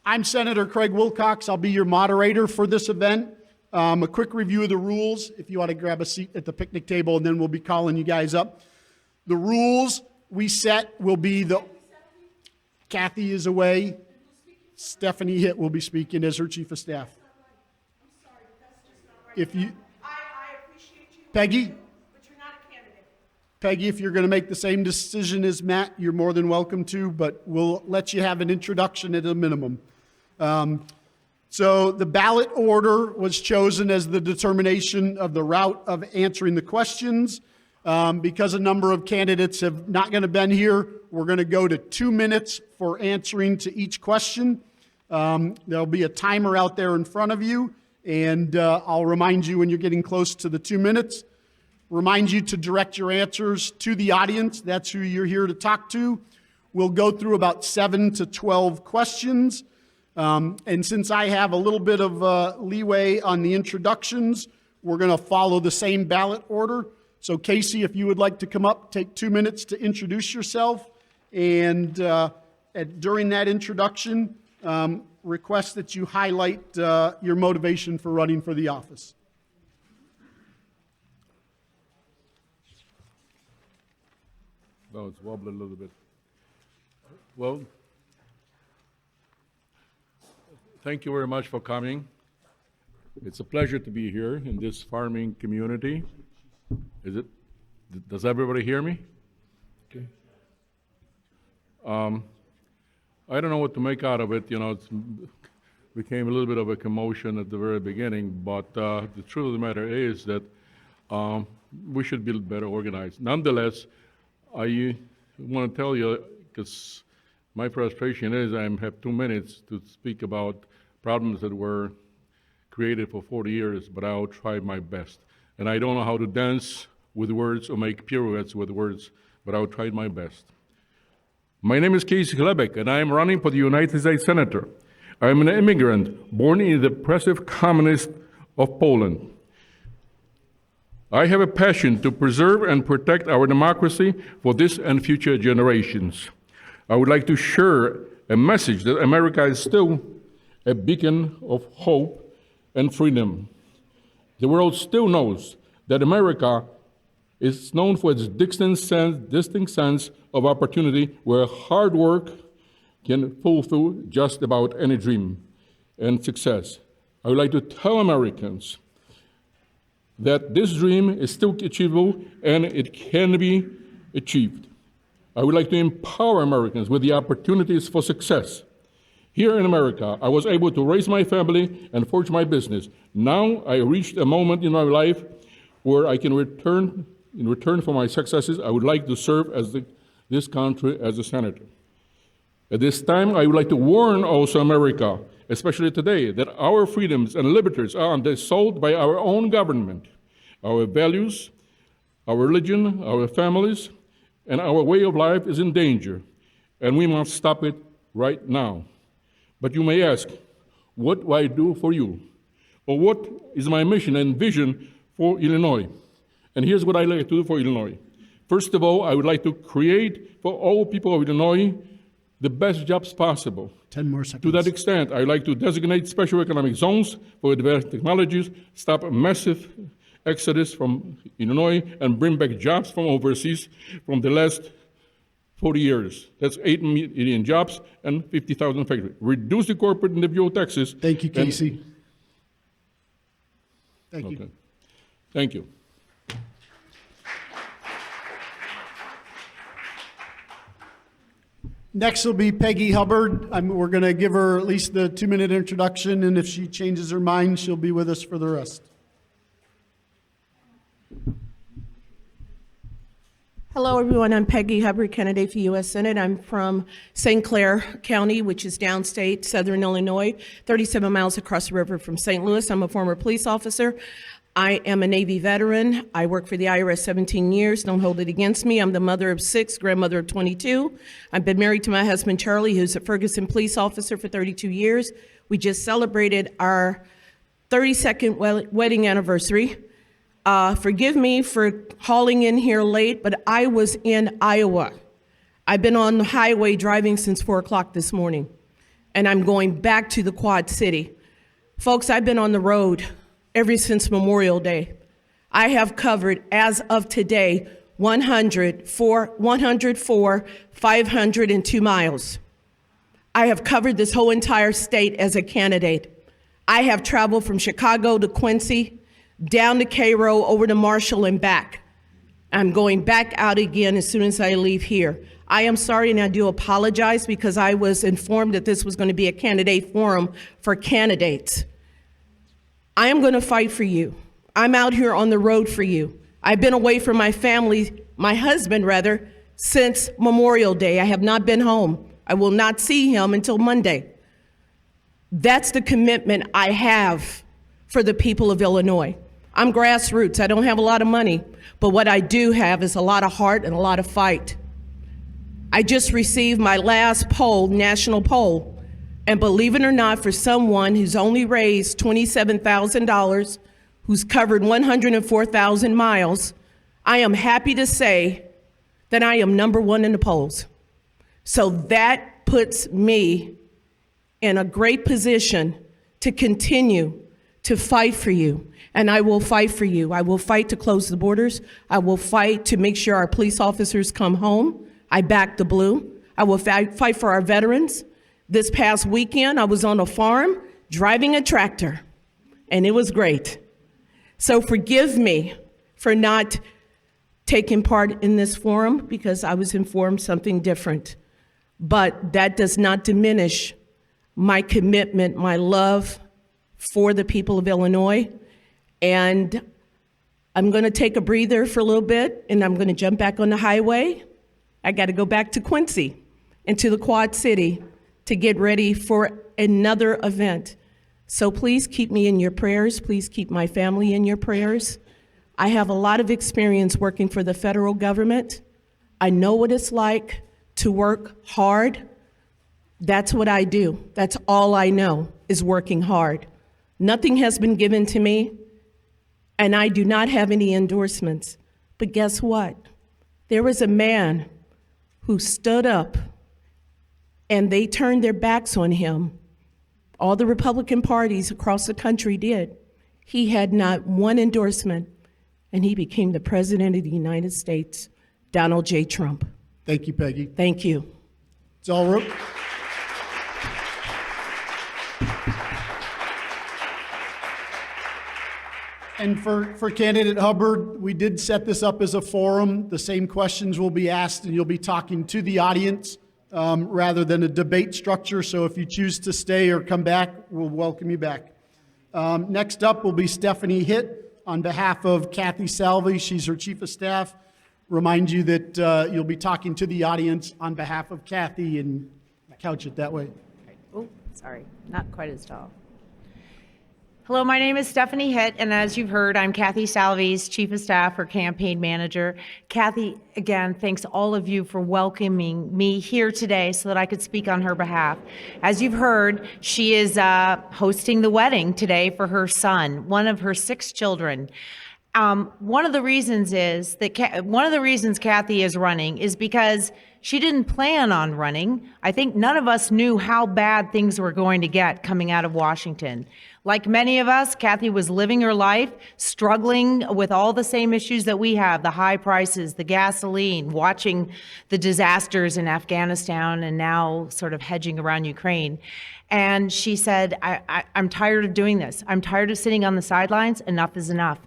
I'm Senator Craig Wilcox. I'll be your moderator for this event. A quick review of the rules, if you want to grab a seat at the picnic table, and then we'll be calling you guys up. The rules we set will be Kathy is away. Stephanie Hitt will be speaking as her chief of staff. If you, I appreciate you. Peggy? But you're not a candidate. Peggy, if you're going to make the same decision as Matt, you're more than welcome to, but we'll let you have an introduction at a minimum. So the ballot order was chosen as the determination of the route of answering the questions. Because a number of candidates have not going to been here, we're going to go to 2 minutes for answering to each question. There'll be a timer out there in front of you, and I'll remind you when you're getting close to the 2 minutes. Remind you to direct your answers to the audience. That's who you're here to talk to. We'll go through about 7 to 12 questions. And since I have a little bit of leeway on the introductions, we're going to follow the same ballot order. So Casey, if you would like to come up, take 2 minutes to introduce yourself. And during that introduction, request that you highlight your motivation for running for the office. Oh, it's wobbling a little bit. Well, thank you very much for coming. It's a pleasure to be here in this farming community. Does everybody hear me? Okay. I don't know what to make out of it. You know, it became a little bit of a commotion at the very beginning, but the truth of the matter is that we should be better organized. Nonetheless, I want to tell you, because my frustration is I have 2 minutes to speak about problems that were created for 40 years, but I'll try my best. And I don't know how to dance with words or make pirouettes with words, but I'll try my best. My name is Klebek, and I am running for the United States Senator. I am an immigrant born in the oppressive communist of Poland. I have a passion to preserve and protect our democracy for this and future generations. I would like to share a message that America is still a beacon of hope and freedom. The world still knows that America is known for its distinct sense of opportunity, where hard work can fulfill just about any dream and success. I would like to tell Americans that this dream is still achievable and it can be achieved. I would like to empower Americans with the opportunities for success. Here in America, I was able to raise my family and forge my business. Now I reached a moment in my life where I can in return for my successes, I would like to serve this country as a senator. At this time, I would like to warn also America, especially today, that our freedoms and liberties are under assault by our own government. Our values, our religion, our families, and our way of life is in danger, and we must stop it right now. But you may ask, what do I do for you? Or what is my mission and vision for Illinois? And here's what I like to do for Illinois. First of all, I would like to create for all people of Illinois the best jobs possible. 10 more seconds. To that extent, I like to designate special economic zones for advanced technologies, stop a massive exodus from Illinois, and bring back jobs from overseas from the last 40 years. That's 8 million jobs and 50,000 factories. Reduce the corporate individual taxes. Thank you, Casey. Thank you. Thank you. Next will be Peggy Hubbard. We're going to give her at least the 2-minute introduction, and if she changes her mind, she'll be with us for the rest. Hello, everyone. I'm Peggy Hubbard, candidate for U.S. Senate. I'm from St. Clair County, which is downstate, southern Illinois, 37 miles across the river from St. Louis. I'm a former police officer. I am a Navy veteran. I worked for the IRS 17 years. Don't hold it against me. I'm the mother of 6, grandmother of 22. I've been married to my husband, Charlie, who's a Ferguson police officer for 32 years. We just celebrated our 32nd wedding anniversary. Forgive me for hauling in here late, but I was in Iowa. I've been on the highway driving since 4 o'clock this morning. and I'm going back to the Quad City. Folks, I've been on the road ever since Memorial Day. I have covered, as of today, 104 502 miles. I have covered this whole entire state as a candidate. I have traveled from Chicago to Quincy, down to Cairo, over to Marshall and back. I'm going back out again as soon as I leave here. I am sorry, and I do apologize, because I was informed that this was going to be a candidate forum for candidates. I am going to fight for you. I'm out here on the road for you. I've been away from my family, my husband rather, since Memorial Day. I have not been home. I will not see him until Monday. That's the commitment I have for the people of Illinois. I'm grassroots. I don't have a lot of money, but what I do have is a lot of heart and a lot of fight. I just received my last poll, national poll, and believe it or not, for someone who's only raised $27,000, who's covered 104,000 miles, I am happy to say that I am #1 in the polls. So that puts me in a great position to continue to fight for you. And I will fight for you. I will fight to close the borders. I will fight to make sure our police officers come home. I back the blue. I will fight for our veterans. This past weekend, I was on a farm driving a tractor, and it was great. So forgive me for not taking part in this forum, because I was informed something different. But that does not diminish my commitment, my love for the people of Illinois. And I'm going to take a breather for a little bit, and I'm going to jump back on the highway. I got to go back to Quincy and to the Quad City to get ready for another event. So please keep me in your prayers. Please keep my family in your prayers. I have a lot of experience working for the federal government. I know what it's like to work hard. That's what I do. That's all I know, is working hard. Nothing has been given to me, and I do not have any endorsements. But guess what? There was a man who stood up, and they turned their backs on him. All the Republican parties across the country did. He had not one endorsement, and he became the President of the United States, Donald J. Trump. Thank you, Peggy. Thank you. It's all right. And for candidate Hubbard, we did set this up as a forum. The same questions will be asked, and you'll be talking to the audience rather than a debate structure. So if you choose to stay or come back, we'll welcome you back. Next up will be Stephanie Hitt on behalf of Kathy Salvi. She's her chief of staff. Remind you that you'll be talking to the audience on behalf of Kathy, and couch it that way. Oh, sorry, not quite as tall. Hello, my name is Stephanie Hitt, and as you've heard, I'm Kathy Salvi's Chief of Staff or Campaign Manager. Kathy, again, thanks all of you for welcoming me here today so that I could speak on her behalf. As you've heard, she is hosting the wedding today for her son, one of her 6 children. One of the reasons Kathy is running is because she didn't plan on running. I think none of us knew how bad things were going to get coming out of Washington. Like many of us, Kathy was living her life, struggling with all the same issues that we have, the high prices, the gasoline, watching the disasters in Afghanistan, and now sort of hedging around Ukraine. And she said, I'm tired of doing this. I'm tired of sitting on the sidelines. Enough is enough.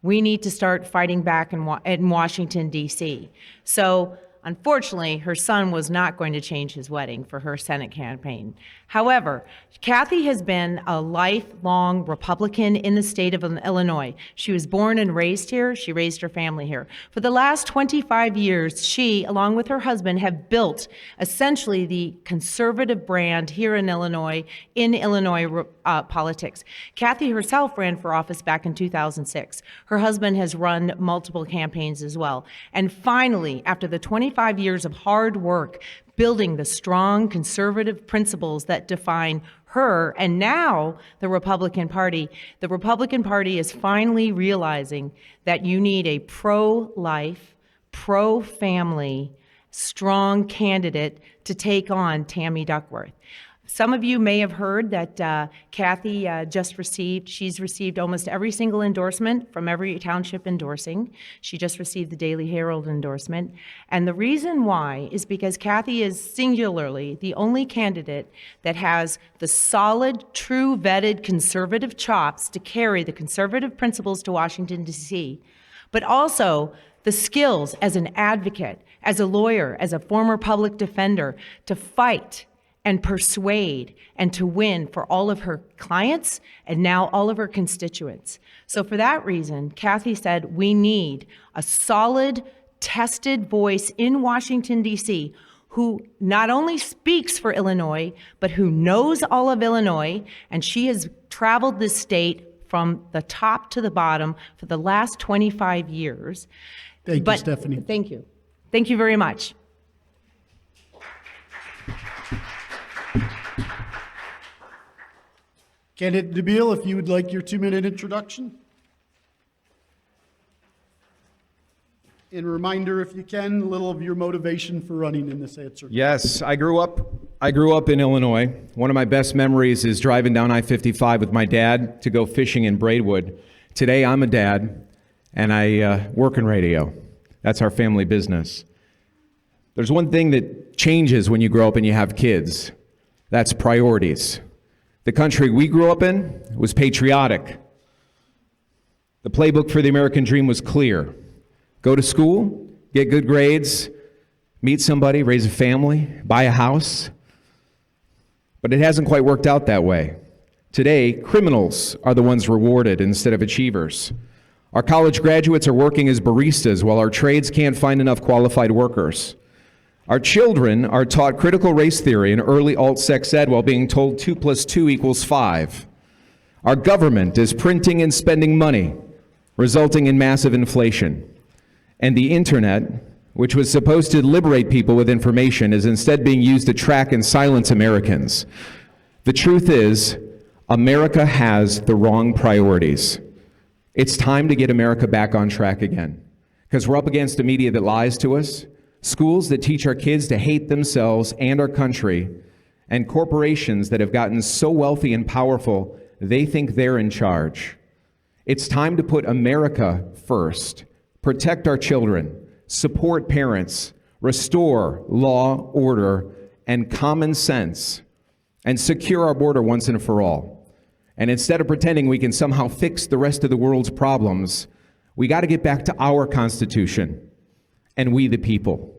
We need to start fighting back in Washington, D.C. So unfortunately, her son was not going to change his wedding for her Senate campaign. However, Kathy has been a lifelong Republican in the state of Illinois. She was born and raised here. She raised her family here. For the last 25 years, she, along with her husband, have built essentially the conservative brand here in Illinois politics. Kathy herself ran for office back in 2006. Her husband has run multiple campaigns as well. And finally, after the 25 years of hard work, building the strong conservative principles that define her and now the Republican Party is finally realizing that you need a pro-life, pro-family, strong candidate to take on Tammy Duckworth. Some of you may have heard that Kathy she's received almost every single endorsement from every township endorsing. She just received the Daily Herald endorsement. And the reason why is because Kathy is singularly the only candidate that has the solid, true, vetted conservative chops to carry the conservative principles to Washington, D.C., but also the skills as an advocate, as a lawyer, as a former public defender, to fight and persuade and to win for all of her clients and now all of her constituents. So for that reason, Kathy said we need a solid, tested voice in Washington, D.C., who not only speaks for Illinois, but who knows all of Illinois, and she has traveled this state from the top to the bottom for the last 25 years. Thank you, Stephanie. Thank you. Thank you very much. Candidate DeBeal, if you would like your 2-minute introduction. And a reminder, if you can, a little of your motivation for running in this answer. Yes, I grew up in Illinois. One of my best memories is driving down I-55 with my dad to go fishing in Braidwood. Today I'm a dad and I work in radio. That's our family business. There's one thing that changes when you grow up and you have kids. That's priorities. The country we grew up in was patriotic. The playbook for the American Dream was clear. Go to school, get good grades, meet somebody, raise a family, buy a house. But it hasn't quite worked out that way. Today, criminals are the ones rewarded instead of achievers. Our college graduates are working as baristas while our trades can't find enough qualified workers. Our children are taught critical race theory and early alt-sex ed while being told 2 + 2 = 5. Our government is printing and spending money, resulting in massive inflation. And the internet, which was supposed to liberate people with information, is instead being used to track and silence Americans. The truth is, America has the wrong priorities. It's time to get America back on track again, because we're up against a media that lies to us, schools that teach our kids to hate themselves and our country, and corporations that have gotten so wealthy and powerful they think they're in charge. It's time to put America first, protect our children, support parents, restore law, order, and common sense, and secure our border once and for all. And instead of pretending we can somehow fix the rest of the world's problems, we got to get back to our Constitution and we the people.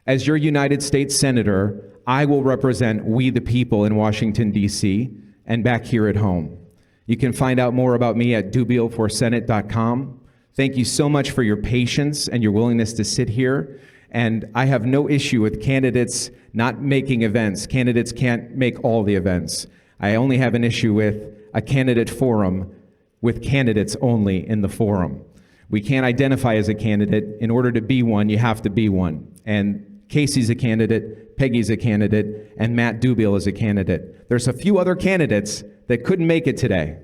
As your United States Senator, I will represent we the people in Washington, D.C. and back here at home. You can find out more about me at dubielforsenate.com. Thank you so much for your patience and your willingness to sit here. And I have no issue with candidates not making events. Candidates can't make all the events. I only have an issue with a candidate forum with candidates only in the forum. We can't identify as a candidate. In order to be one, you have to be one. And Casey's a candidate, Peggy's a candidate, and Matt Dubiel is a candidate. There's a few other candidates that couldn't make it today.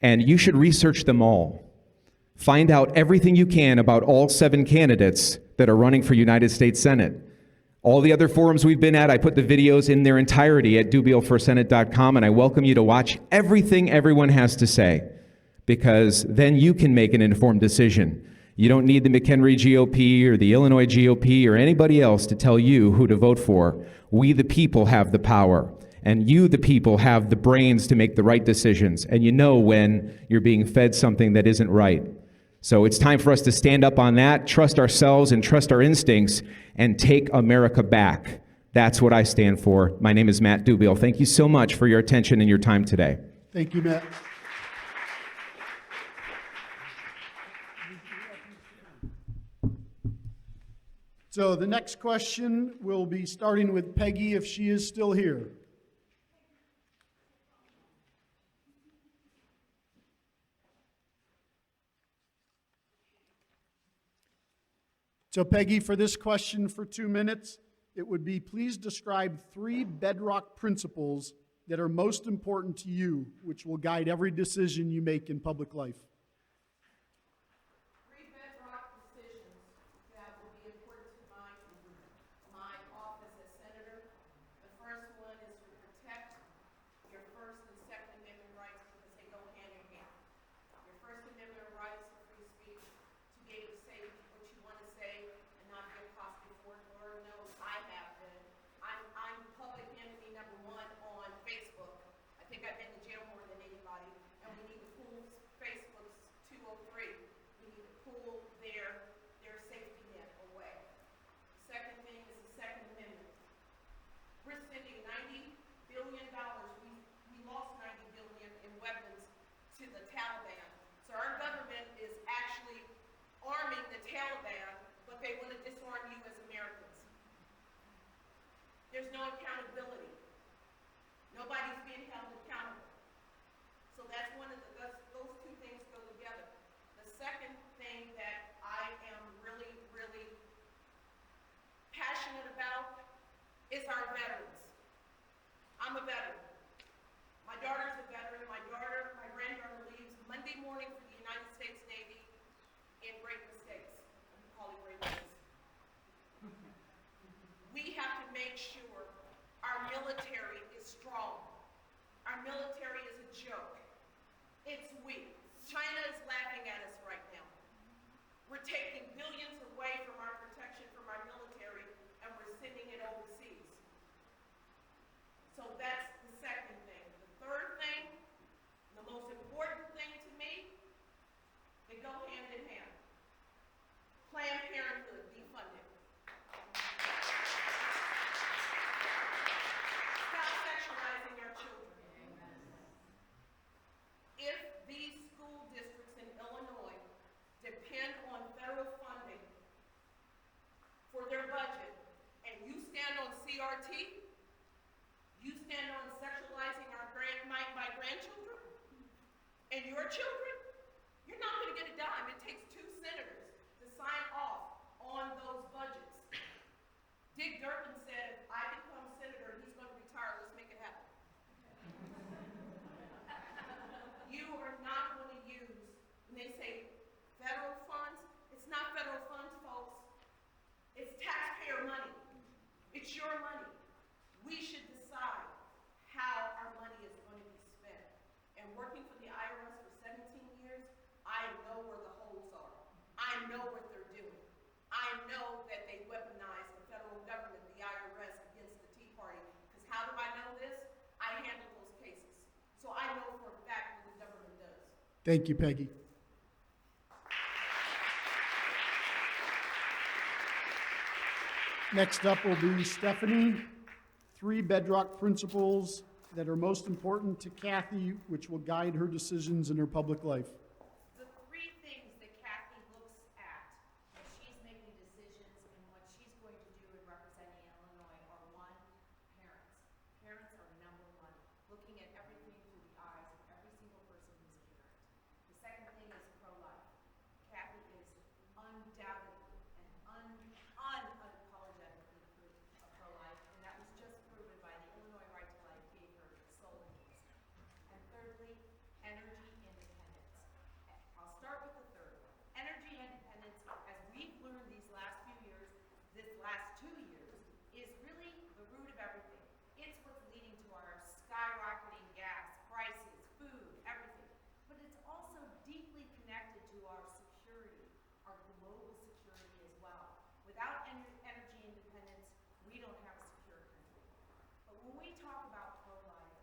And you should research them all. Find out everything you can about all 7 candidates that are running for United States Senate. All the other forums we've been at, I put the videos in their entirety at dubielforsenate.com, and I welcome you to watch everything everyone has to say, because then you can make an informed decision. You don't need the McHenry GOP or the Illinois GOP or anybody else to tell you who to vote for. We the people have the power, and you the people have the brains to make the right decisions, and you know when you're being fed something that isn't right. So it's time for us to stand up on that, trust ourselves and trust our instincts, and take America back. That's what I stand for. My name is Matt Dubiel. Thank you so much for your attention and your time today. Thank you, Matt. So the next question will be starting with Peggy, if she is still here. So Peggy, for this question for 2 minutes, it would be, please describe 3 bedrock principles that are most important to you, which will guide every decision you make in public life. 3 bedrock decisions that will be important to my office as senator. The first one is to protect there's no accountability. Nobody's being held accountable. So that's those two things go together. The second thing that I am really, really passionate about is our veterans. I'm a veteran. My daughter's a veteran. My granddaughter leaves Monday morning for the United States Navy in great mistakes. I'm calling great mistakes. We have to make sure our military is strong. Our military is a joke. It's weak. China is laughing at us right now. We're taking billions away from our protection from our military, and we're sending it overseas. So that's the second thing. The third thing, the most important thing to me, they go hand in hand. Planned Parenthood defunded. Stop sexualizing our children. If these school districts in Illinois depend on federal funding for their budget, and you stand on CRT, you stand on sexualizing my grandchildren and your children, you're not going to get a dime. It takes 2 senators to sign off on those budgets. Dick Durbin said, if I become senator, he's going to retire. Let's make it happen. You are not going to use, when they say federal funds, it's not federal funds, folks. It's taxpayer money. It's your money. We should decide how our money is going to be spent. And working for the IRS for 17 years, I know where the holes are. I know what they're doing. I know that they weaponize the federal government, the IRS, against the Tea Party. Because how do I know this? I handle those cases. So I know for a fact what the government does. Thank you, Peggy. Next up will be Stephanie. 3 bedrock principles that are most important to Kathy, which will guide her decisions in her public life. The 3 things that Kathy looks at when she's making decisions and what she's going to do in representing Illinois are 1, parents. Parents are number 1, looking at everything through the eyes of every single person who's a parent. The second thing is pro-life. Kathy is undoubtedly and unapologetically pro-life, and that was just proven by the Illinois Right to Life gave her sole interest. And thirdly, energy independence. I'll start with the third one. Energy independence, as we've learned these last few years, this last 2 years, is really the root of everything. It's what's leading to our skyrocketing gas prices, food, everything. But it's also deeply connected to our security, our global security as well. Without energy independence, we don't have a secure country. But when we talk about pro-life,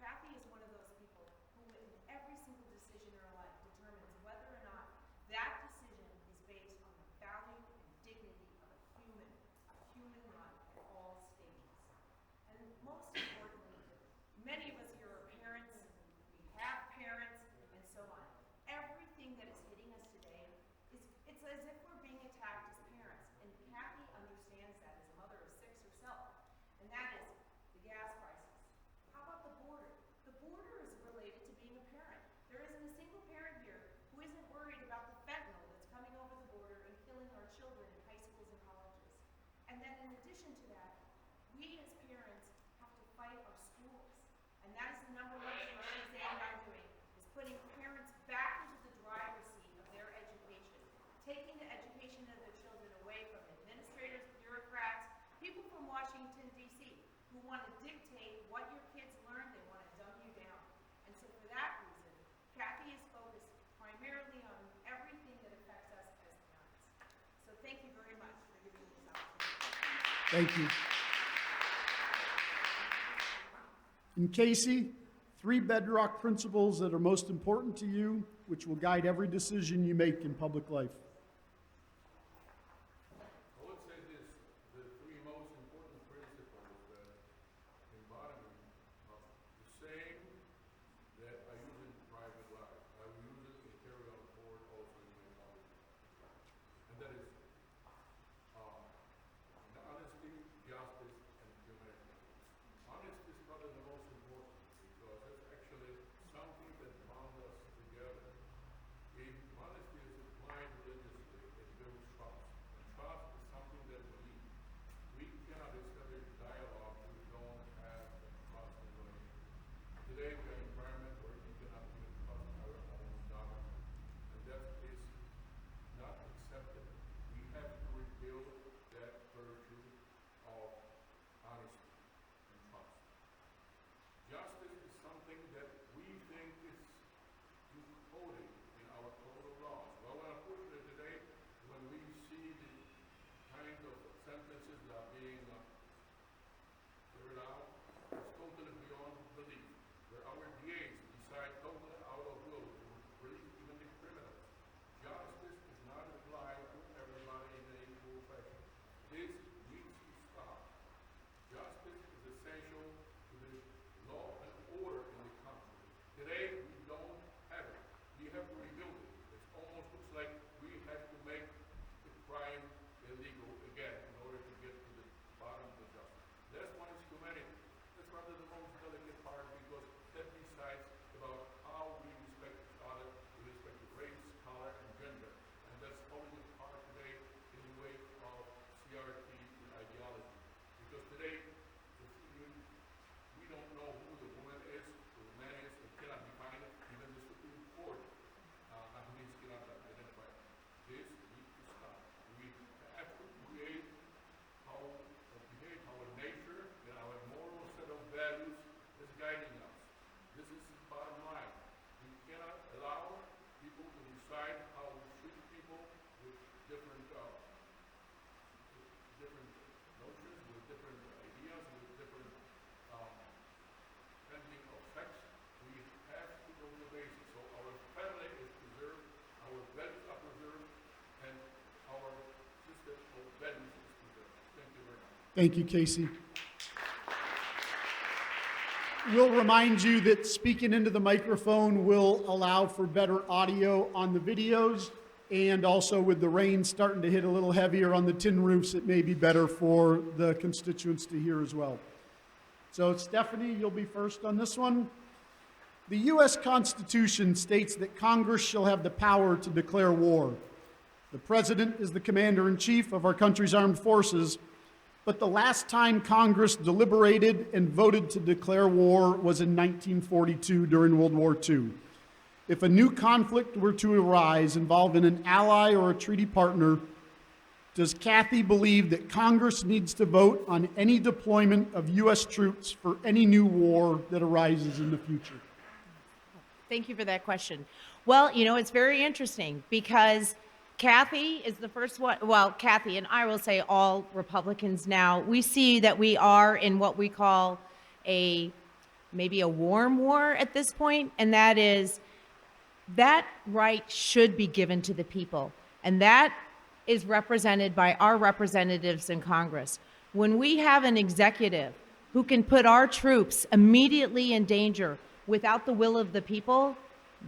Kathy is one of those people who in every single decision in her life determines whether or not that decision is based on the value and dignity of a human life at all stages. And most importantly, many of us here are parents, we have parents, and so on. Everything that is hitting us today, it's as if we're being attacked as parents. And Kathy understands that as a mother of 6 herself. And that is the gas prices. How about the border? The border is related to being a parent. There isn't a single parent here who isn't worried about the fentanyl that's coming over the border and killing our children in high schools and colleges. And then in addition to that, we as parents have to fight our schools. And that is the number 1 thing she's saying I'm doing, is putting parents back into the driver's seat of their education, taking the education of their children away from administrators, bureaucrats, people from Washington, D.C., who want to dictate what your kids learn. They want to dumb you down. And so for that reason, Kathy is focused primarily on everything that affects us as parents. So thank you very much for giving me this opportunity. Thank you. And Casey, 3 bedrock principles that are most important to you, which will guide every decision you make in public life. I would say this, the 3 most important principles that embody the same that I use in private life. I will use it and carry on forward also in my public life. And that is honesty, justice, and humanity. this is the bottom line. We cannot allow people to decide how we treat people with different notions, with different ideas, with different pending effects. We have to go to the basics. So our family is preserved, our values are preserved, and our system of values is preserved. Thank you very much. Thank you, Casey. We'll remind you that speaking into the microphone will allow for better audio on the videos, and also with the rain starting to hit a little heavier on the tin roofs, it may be better for the constituents to hear as well. So Stephanie, you'll be first on this one. The U.S. Constitution states that Congress shall have the power to declare war. The President is the Commander-in-Chief of our country's armed forces, but the last time Congress deliberated and voted to declare war was in 1942 during World War II. If a new conflict were to arise involving an ally or a treaty partner, does Kathy believe that Congress needs to vote on any deployment of U.S. troops for any new war that arises in the future? Thank you for that question. Well, you know, it's very interesting because Kathy is the first one. Well, Kathy, and I will say all Republicans now, we see that we are in what we call maybe a warm war at this point, and that is that right should be given to the people, and that is represented by our representatives in Congress. When we have an executive who can put our troops immediately in danger without the will of the people,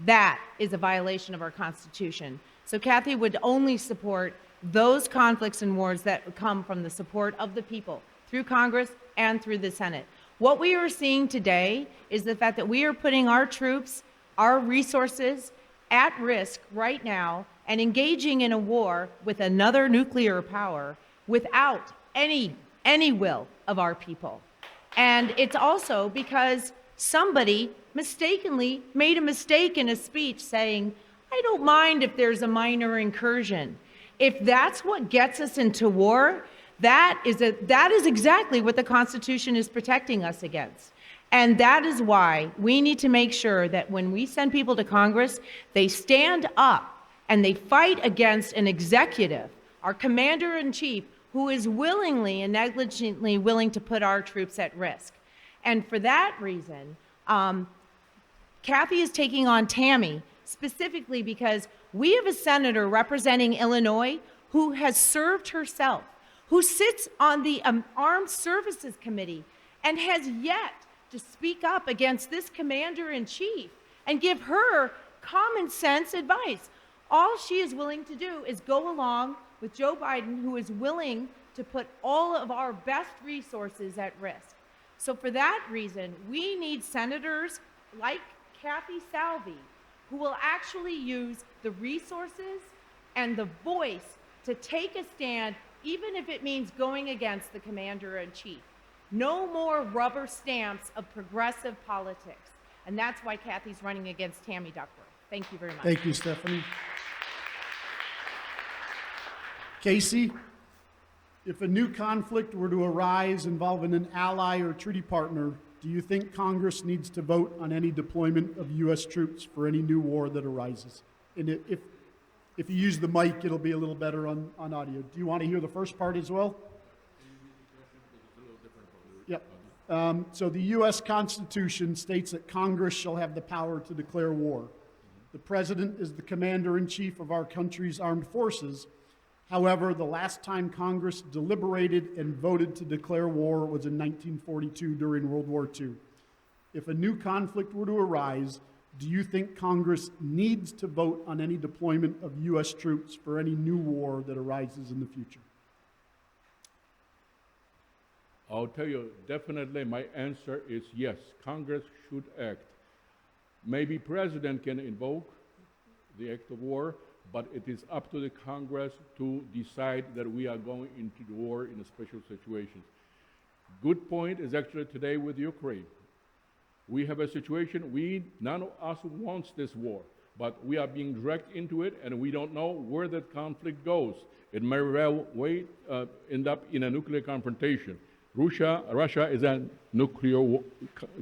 that is a violation of our Constitution. So Kathy would only support those conflicts and wars that come from the support of the people through Congress and through the Senate. What we are seeing today is the fact that we are putting our troops, our resources at risk right now and engaging in a war with another nuclear power without any will of our people. And it's also because somebody mistakenly made a mistake in a speech saying, I don't mind if there's a minor incursion. If that's what gets us into war, that is exactly what the Constitution is protecting us against. And that is why we need to make sure that when we send people to Congress, they stand up and they fight against an executive, our commander-in-chief, who is willingly and negligently willing to put our troops at risk. And for that reason, Kathy is taking on Tammy specifically because we have a senator representing Illinois who has served herself, who sits on the Armed Services Committee and has yet to speak up against this commander-in-chief and give her common sense advice. All she is willing to do is go along with Joe Biden, who is willing to put all of our best resources at risk. So for that reason, we need senators like Kathy Salvi, who will actually use the resources and the voice to take a stand, even if it means going against the commander-in-chief. No more rubber stamps of progressive politics. And that's why Kathy's running against Tammy Duckworth. Thank you very much. Thank you, Stephanie. Casey, if a new conflict were to arise involving an ally or treaty partner, do you think Congress needs to vote on any deployment of U.S. troops for any new war that arises? And if you use the mic, it'll be a little better on audio. Do you want to hear the first part as well? Yep. So the U.S. Constitution states that Congress shall have the power to declare war. The President is the Commander-in-Chief of our country's armed forces. However, the last time Congress deliberated and voted to declare war was in 1942 during World War II. If a new conflict were to arise, do you think Congress needs to vote on any deployment of U.S. troops for any new war that arises in the future? I'll tell you, definitely my answer is yes, Congress should act. Maybe President can invoke the act of war, but it is up to the Congress to decide that we are going into the war in a special situation. Good point is actually today with Ukraine. We have a situation, none of us wants this war, but we are being dragged into it and we don't know where that conflict goes. It may well end up in a nuclear confrontation. Russia is a nuclear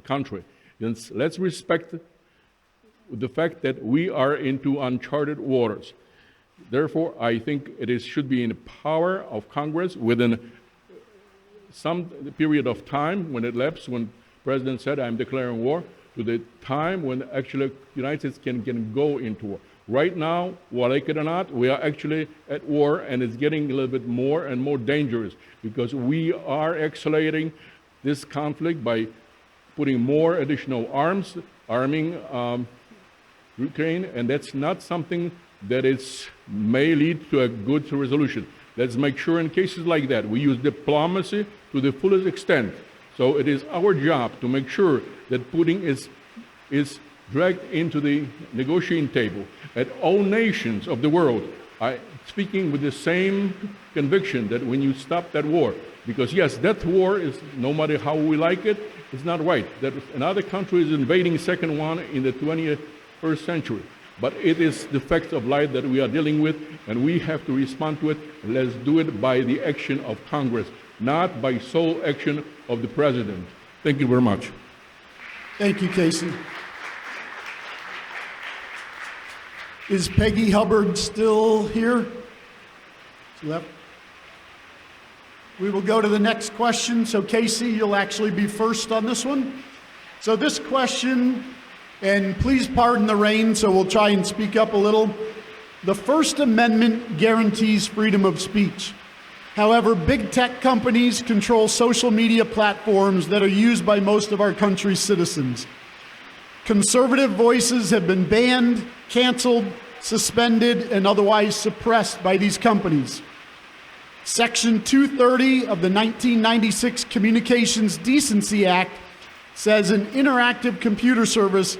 country. Let's respect the fact that we are into uncharted waters. Therefore, I think should be in the power of Congress within some period of time when it lapses, when the President said, I'm declaring war, to the time when actually the United States can go into war. Right now, like it or not, we are actually at war, and it's getting a little bit more and more dangerous because we are escalating this conflict by putting more additional arms, arming Ukraine, and that's not something that may lead to a good resolution. Let's make sure in cases like that we use diplomacy to the fullest extent. So it is our job to make sure that Putin is dragged into the negotiating table at all nations of the world. Speaking with the same conviction that when you stop that war, because yes, that war is, no matter how we like it, it's not right. That another country is invading a second one in the 21st century. But it is the fact of life that we are dealing with, and we have to respond to it. Let's do it by the action of Congress, not by sole action of the President. Thank you very much. Thank you, Casey. Is Peggy Hubbard still here? She left. We will go to the next question. So Casey, you'll actually be first on this one. So this question, and please pardon the rain, so we'll try and speak up a little. The First Amendment guarantees freedom of speech. However, big tech companies control social media platforms that are used by most of our country's citizens. Conservative voices have been banned, canceled, suspended, and otherwise suppressed by these companies. Section 230 of the 1996 Communications Decency Act says an interactive computer service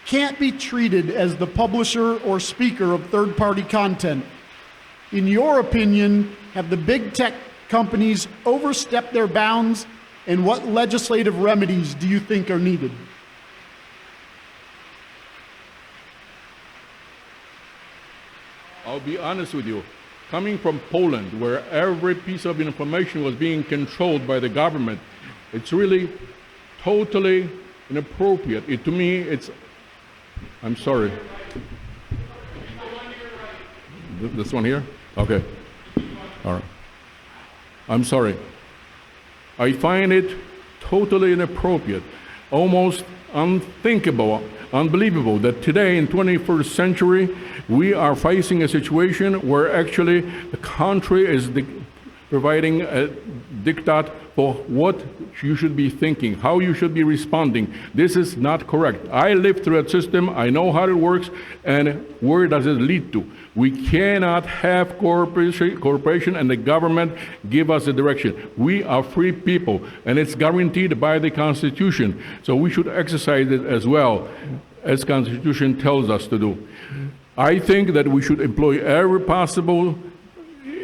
can't be treated as the publisher or speaker of third-party content. In your opinion, have the big tech companies overstepped their bounds, and what legislative remedies do you think are needed? I'll be honest with you. Coming from Poland, where every piece of information was being controlled by the government, it's really totally inappropriate. To me, I'm sorry. This one here? Okay. All right. I'm sorry. I find it totally inappropriate, almost unthinkable, unbelievable that today in 21st century, we are facing a situation where actually the country is providing a diktat for what you should be thinking, how you should be responding. This is not correct. I lived through that system. I know how it works, and where does it lead to? We cannot have corporation and the government give us the direction. We are free people, and it's guaranteed by the Constitution. So we should exercise it as well, as Constitution tells us to do. I think that we should employ every possible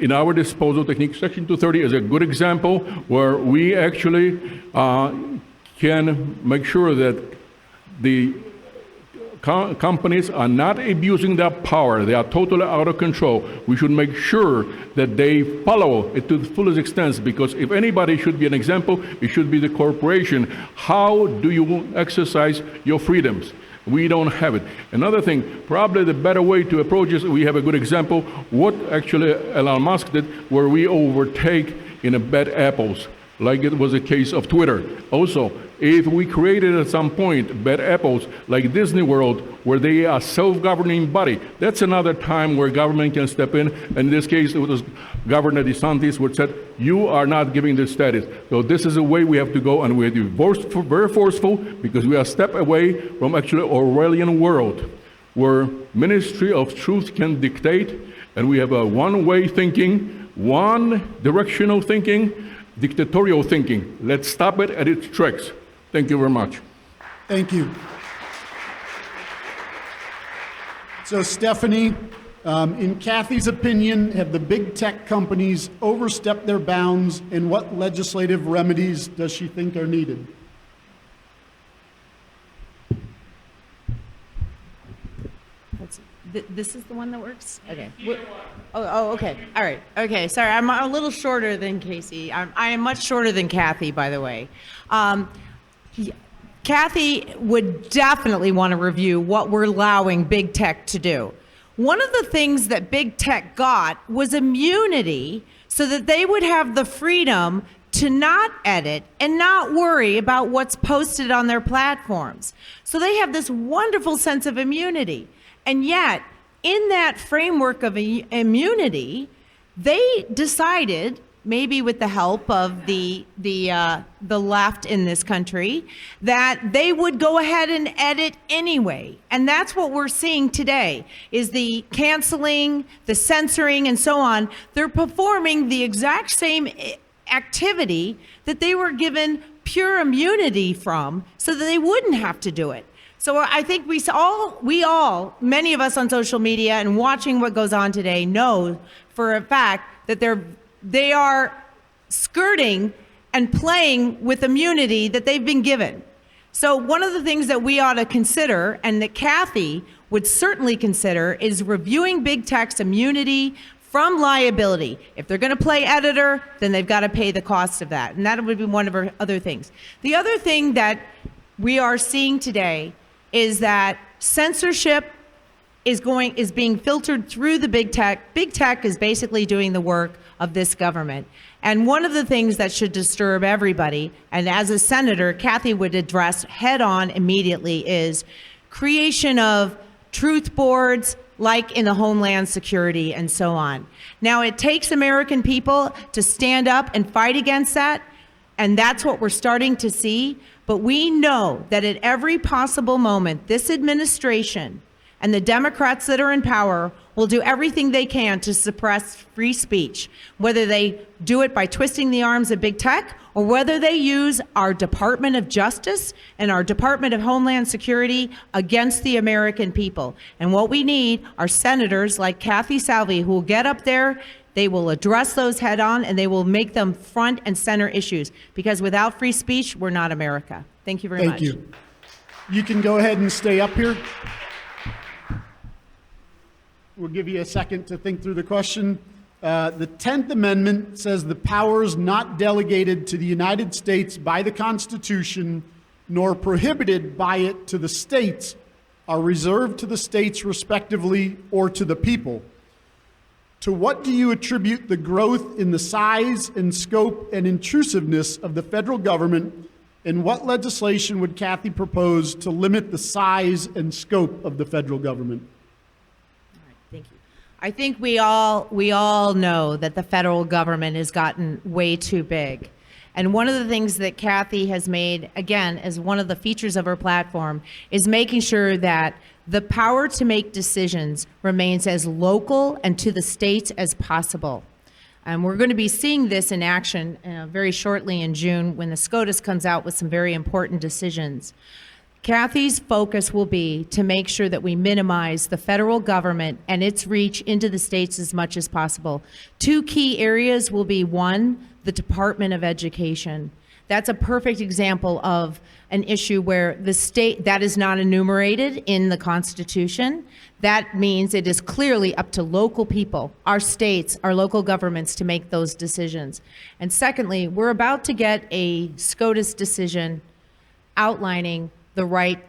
in our disposal technique. Section 230 is a good example where we actually can make sure that the companies are not abusing their power. They are totally out of control. We should make sure that they follow it to the fullest extent, because if anybody should be an example, it should be the corporation. How do you exercise your freedoms? We don't have it. Another thing, probably the better way to approach this, we have a good example, what actually Elon Musk did, where we overtake in a bad apples, like it was a case of Twitter. Also, if we created at some point bad apples like Disney World, where they are self-governing body, that's another time where government can step in. And in this case, it was Governor DeSantis who said, you are not giving this status. So this is the way we have to go, and we have to be very forceful, because we are a step away from actually Orwellian world, where Ministry of Truth can dictate, and we have a one-way thinking, one-directional thinking, dictatorial thinking. Let's stop it at its tracks. Thank you very much. Thank you. So Stephanie, in Kathy's opinion, have the big tech companies overstepped their bounds, and what legislative remedies does she think are needed? This is the one that works? Okay. Okay. All right. Okay. Sorry, I'm a little shorter than Casey. I am much shorter than Kathy, by the way. Kathy would definitely want to review what we're allowing big tech to do. One of the things that big tech got was immunity so that they would have the freedom to not edit and not worry about what's posted on their platforms. So they have this wonderful sense of immunity. And yet, in that framework of immunity, they decided, maybe with the help of the left in this country, that they would go ahead and edit anyway. And that's what we're seeing today, is the canceling, the censoring, and so on. They're performing the exact same activity that they were given pure immunity from so that they wouldn't have to do it. So I think we all, many of us on social media and watching what goes on today know for a fact that they are skirting and playing with immunity that they've been given. So one of the things that we ought to consider, and that Kathy would certainly consider, is reviewing big tech's immunity from liability. If they're going to play editor, then they've got to pay the cost of that. And that would be one of our other things. The other thing that we are seeing today is that censorship is being filtered through the big tech. Big tech is basically doing the work of this government. And one of the things that should disturb everybody, and as a senator, Kathy would address head on immediately, is creation of truth boards like in the Homeland Security and so on. Now, it takes American people to stand up and fight against that, and that's what we're starting to see. But we know that at every possible moment, this administration and the Democrats that are in power will do everything they can to suppress free speech, whether they do it by twisting the arms of big tech or whether they use our Department of Justice and our Department of Homeland Security against the American people. And what we need are senators like Kathy Salvi who will get up there, they will address those head on, and they will make them front and center issues, because without free speech, we're not America. Thank you very much. Thank you. You can go ahead and stay up here. We'll give you a second to think through the question. The 10th Amendment says the powers not delegated to the United States by the Constitution nor prohibited by it to the states are reserved to the states respectively or to the people. To what do you attribute the growth in the size and scope and intrusiveness of the federal government, and what legislation would Kathy propose to limit the size and scope of the federal government? Thank you. I think we all know that the federal government has gotten way too big. And one of the things that Kathy has made, again, as one of the features of her platform, is making sure that the power to make decisions remains as local and to the states as possible. And we're going to be seeing this in action very shortly in June when the SCOTUS comes out with some very important decisions. Kathy's focus will be to make sure that we minimize the federal government and its reach into the states as much as possible. Two key areas will be, one, the Department of Education. That's a perfect example of an issue where the state, that is not enumerated in the Constitution. That means it is clearly up to local people, our states, our local governments, to make those decisions. And secondly, we're about to get a SCOTUS decision outlining the right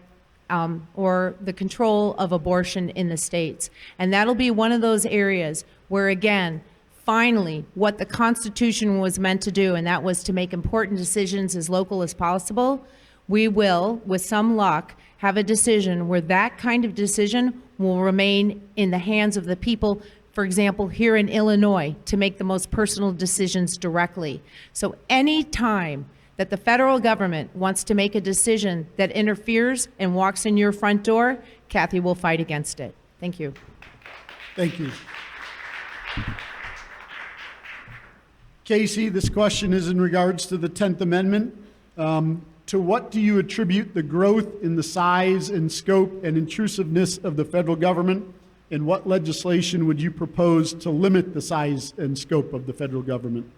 or the control of abortion in the states. And that'll be one of those areas where, again, finally, what the Constitution was meant to do, and that was to make important decisions as local as possible, we will, with some luck, have a decision where that kind of decision will remain in the hands of the people, for example, here in Illinois, to make the most personal decisions directly. So any time that the federal government wants to make a decision that interferes and walks in your front door, Kathy will fight against it. Thank you. Thank you. Casey, this question is in regards to the 10th Amendment. To what do you attribute the growth in the size and scope and intrusiveness of the federal government? And what legislation would you propose to limit the size and scope of the federal government?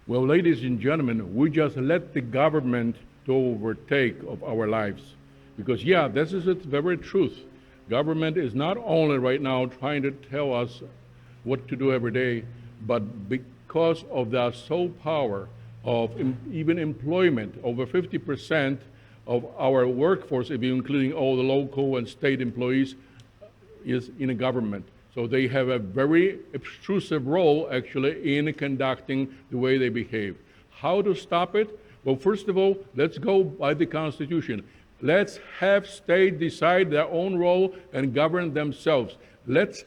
Well, ladies and gentlemen, we just let the government to overtake of our lives. Because yeah, this is the very truth. Government is not only right now trying to tell us what to do every day, but because of the sole power of even employment. Over 50% of our workforce, if you're including all the local and state employees, is in a government. So they have a very obtrusive role, actually, in conducting the way they behave. How to stop it? Well, first of all, let's go by the Constitution. Let's have states decide their own role and govern themselves. Let's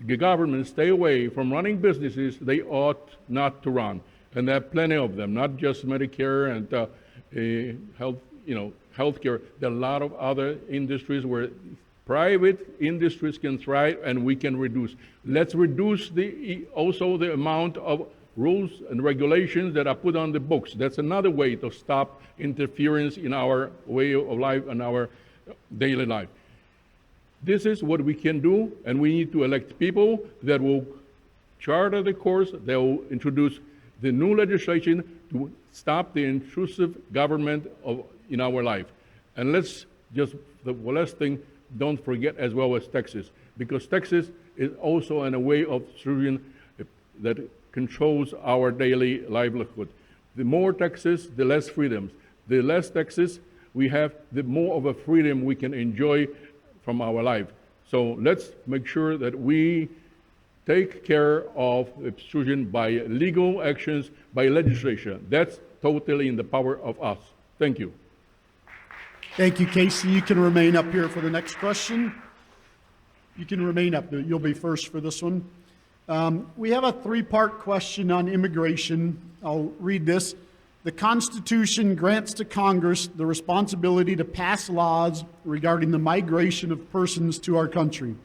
the government stay away from running businesses they ought not to run. And there are plenty of them, not just Medicare and healthcare. There are a lot of other industries where private industries can thrive and we can reduce. Let's reduce also the amount of rules and regulations that are put on the books. That's another way to stop interference in our way of life and our daily life. This is what we can do, and we need to elect people that will charter the course, they will introduce the new legislation to stop the intrusive government in our life. And let's just, the last thing, don't forget as well as Texas, because Texas is also in a way of solution that controls our daily livelihood. The more Texas, the less freedoms. The less Texas we have, the more of a freedom we can enjoy from our life. So let's make sure that we take care of obstruction by legal actions, by legislation. That's totally in the power of us. Thank you. Thank you, Casey. You can remain up here for the next question. You can remain up there. You'll be first for this one. We have a three-part question on immigration. I'll read this. The Constitution grants to Congress the responsibility to pass laws regarding the migration of persons to our country.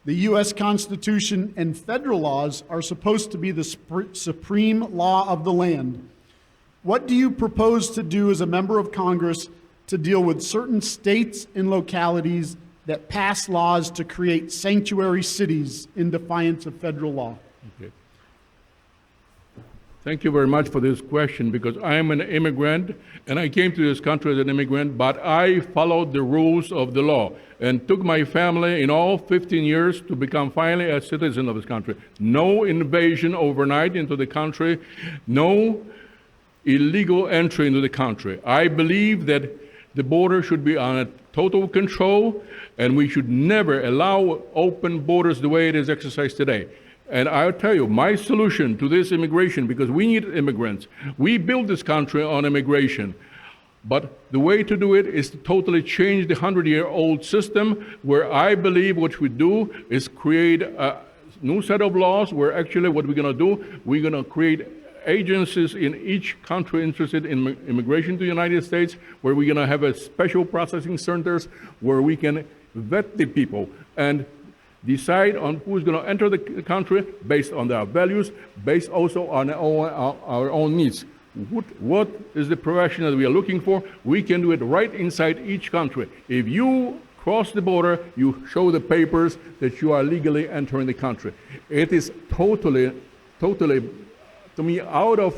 The U.S. Constitution and federal laws are supposed to be the supreme law of the land. What do you propose to do as a member of Congress to deal with certain states and localities that pass laws to create sanctuary cities in defiance of federal law? Okay. Thank you very much for this question, because I am an immigrant and I came to this country as an immigrant, but I followed the rules of the law and took my family in all 15 years to become finally a citizen of this country. No invasion overnight into the country, no illegal entry into the country. I believe that the border should be on a total control, and we should never allow open borders the way it is exercised today. And I'll tell you, my solution to this immigration, because we need immigrants. We built this country on immigration. But the way to do it is to totally change the 100-year-old system, where I believe what we do is create a new set of laws where actually what we're going to do, we're going to create agencies in each country interested in immigration to the United States, where we're going to have a special processing centers where we can vet the people and decide on who's going to enter the country based on their values, based also on our own needs. What is the profession that we are looking for? We can do it right inside each country. If you cross the border, you show the papers that you are legally entering the country. It is totally, to me, out of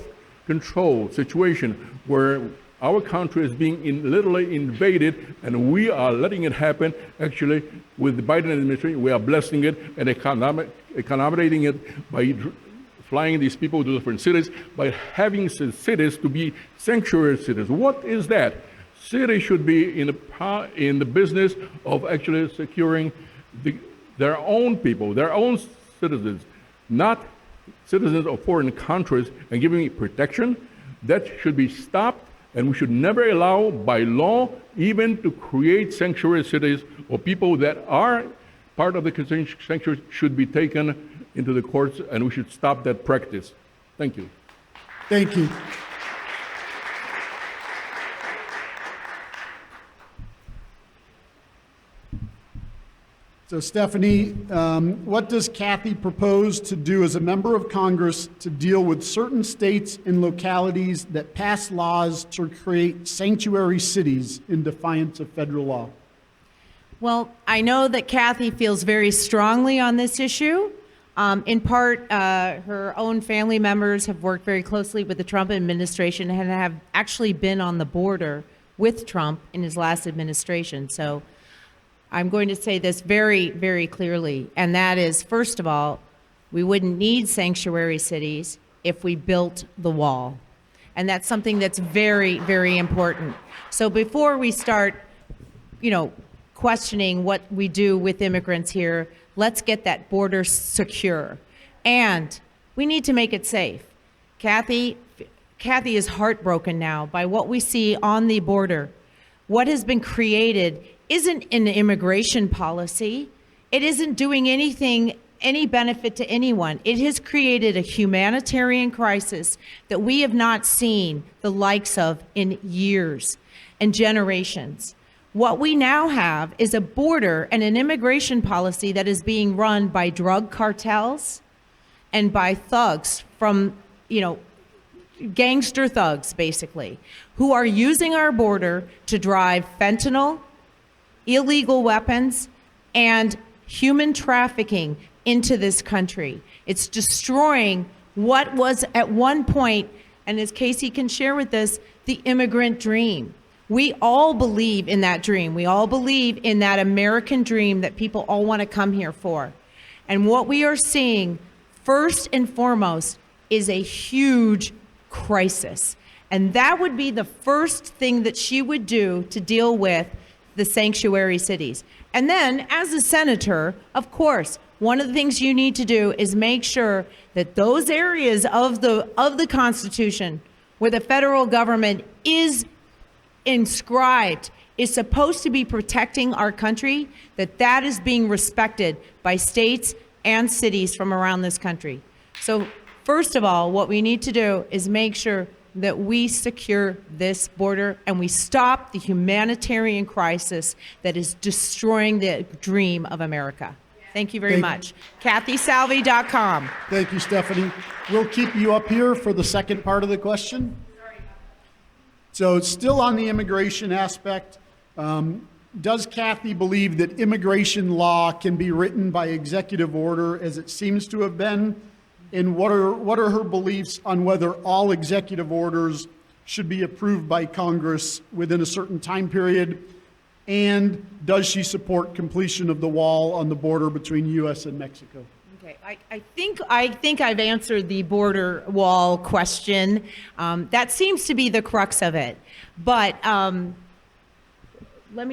control situation where our country is being literally invaded, and we are letting it happen. Actually, with the Biden administration, we are blessing it and accommodating it by flying these people to different cities, by having cities to be sanctuary cities. What is that? Cities should be in the business of actually securing their own people, their own citizens, not citizens of foreign countries, and giving protection. That should be stopped. And we should never allow, by law, even to create sanctuary cities, or people that are part of the sanctuary should be taken into the courts, and we should stop that practice. Thank you. Thank you. So Stephanie, what does Kathy propose to do as a member of Congress to deal with certain states and localities that pass laws to create sanctuary cities in defiance of federal law? Well, I know that Kathy feels very strongly on this issue. In part, her own family members have worked very closely with the Trump administration and have actually been on the border with Trump in his last administration. So I'm going to say this very, very clearly, and that is, first of all, we wouldn't need sanctuary cities if we built the wall. And that's something that's very, very important. So before we start, questioning what we do with immigrants here, let's get that border secure. And we need to make it safe. Kathy is heartbroken now by what we see on the border. What has been created isn't an immigration policy. It isn't doing any benefit to anyone. It has created a humanitarian crisis that we have not seen the likes of in years and generations. What we now have is a border and an immigration policy that is being run by drug cartels and by thugs from, gangster thugs, basically, who are using our border to drive fentanyl, illegal weapons, and human trafficking into this country. It's destroying what was at one point, and as Casey can share with us, the immigrant dream. We all believe in that dream. We all believe in that American dream that people all want to come here for. And what we are seeing, first and foremost, is a huge crisis. And that would be the first thing that she would do to deal with the sanctuary cities. And then, as a senator, of course, one of the things you need to do is make sure that those areas of the Constitution where the federal government is inscribed, is supposed to be protecting our country, that is being respected by states and cities from around this country. So first of all, what we need to do is make sure that we secure this border and we stop the humanitarian crisis that is destroying the dream of America. Thank you very much. KathySalvi.com. Thank you, Stephanie. We'll keep you up here for the second part of the question. So still on the immigration aspect, does Kathy believe that immigration law can be written by executive order as it seems to have been? And what are her beliefs on whether all executive orders should be approved by Congress within a certain time period? And does she support completion of the wall on the border between U.S. and Mexico? Okay, I think I've answered the border wall question. That seems to be the crux of it. But give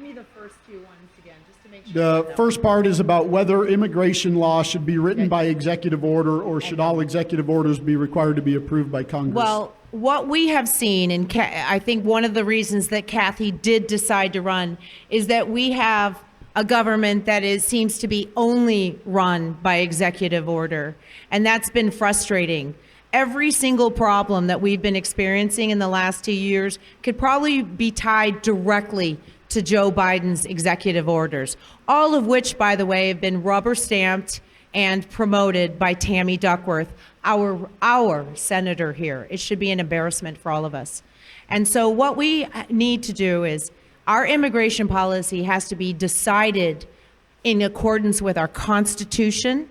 me the first two ones again, just to make sure. The first part is about whether immigration law should be written by executive order, or should all executive orders be required to be approved by Congress? Well, what we have seen, and I think one of the reasons that Kathy did decide to run, is that we have a government that seems to be only run by executive order, and that's been frustrating. Every single problem that we've been experiencing in the last 2 years could probably be tied directly to Joe Biden's executive orders, all of which, by the way, have been rubber stamped and promoted by Tammy Duckworth, our senator here. It should be an embarrassment for all of us. And so what we need to do is, our immigration policy has to be decided in accordance with our Constitution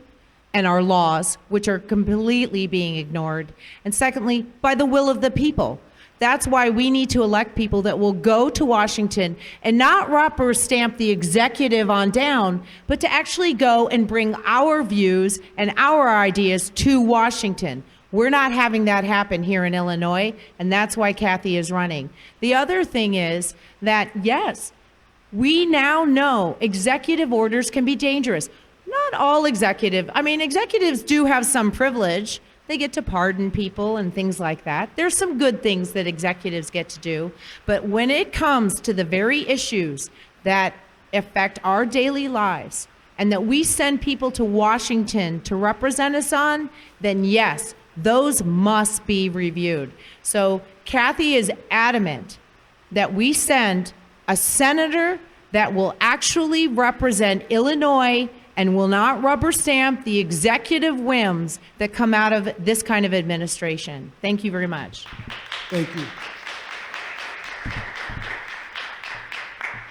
and our laws, which are completely being ignored. And secondly, by the will of the people. That's why we need to elect people that will go to Washington and not rubber stamp the executive on down, but to actually go and bring our views and our ideas to Washington. We're not having that happen here in Illinois, and that's why Kathy is running. The other thing is that, yes, we now know executive orders can be dangerous. Not all executives do have some privilege. They get to pardon people and things like that. There's some good things that executives get to do. But when it comes to the very issues that affect our daily lives, and that we send people to Washington to represent us on, then yes, those must be reviewed. So Kathy is adamant that we send a senator that will actually represent Illinois and will not rubber stamp the executive whims that come out of this kind of administration. Thank you very much. Thank you.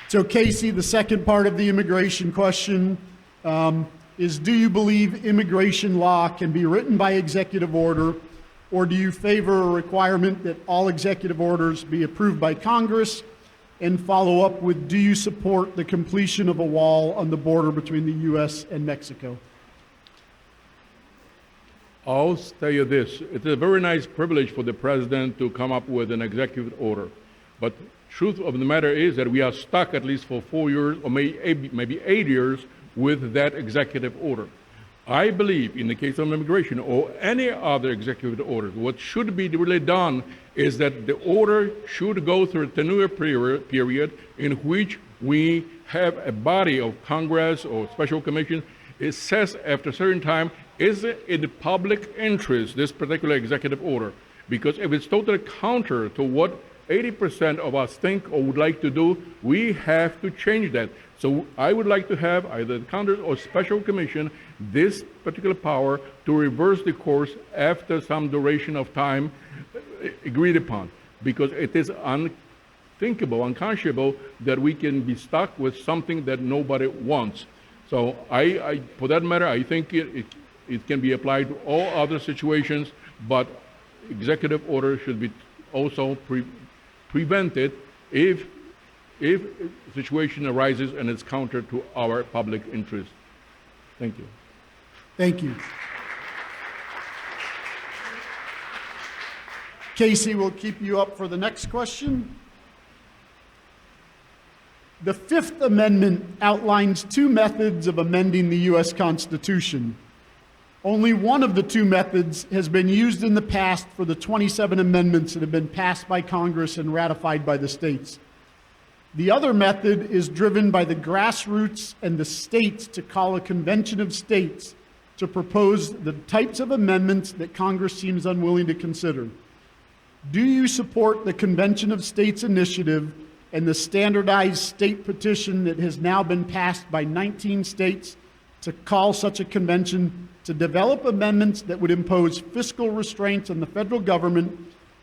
So Casey, the second part of the immigration question is, do you believe immigration law can be written by executive order, or do you favor a requirement that all executive orders be approved by Congress? And follow up with, do you support the completion of a wall on the border between the U.S. and Mexico? I'll tell you this, it's a very nice privilege for the president to come up with an executive order. But truth of the matter is that we are stuck at least for 4 years or maybe 8 years with that executive order. I believe in the case of immigration or any other executive order, what should be really done is that the order should go through a tenure period in which we have a body of Congress or special commission. It says after a certain time, is it in the public interest, this particular executive order? Because if it's totally counter to what 80% of us think or would like to do, we have to change that. So I would like to have either the Congress or special commission this particular power to reverse the course after some duration of time agreed upon. Because it is unthinkable, unconscionable that we can be stuck with something that nobody wants. So for that matter, I think it can be applied to all other situations, but executive order should be also prevented if a situation arises and it's counter to our public interest. Thank you. Thank you. Casey will keep you up for the next question. The Fifth Amendment outlines two methods of amending the U.S. Constitution. Only one of the two methods has been used in the past for the 27 amendments that have been passed by Congress and ratified by the states. The other method is driven by the grassroots and the states to call a convention of states to propose the types of amendments that Congress seems unwilling to consider. Do you support the Convention of States initiative and the standardized state petition that has now been passed by 19 states to call such a convention to develop amendments that would impose fiscal restraints on the federal government,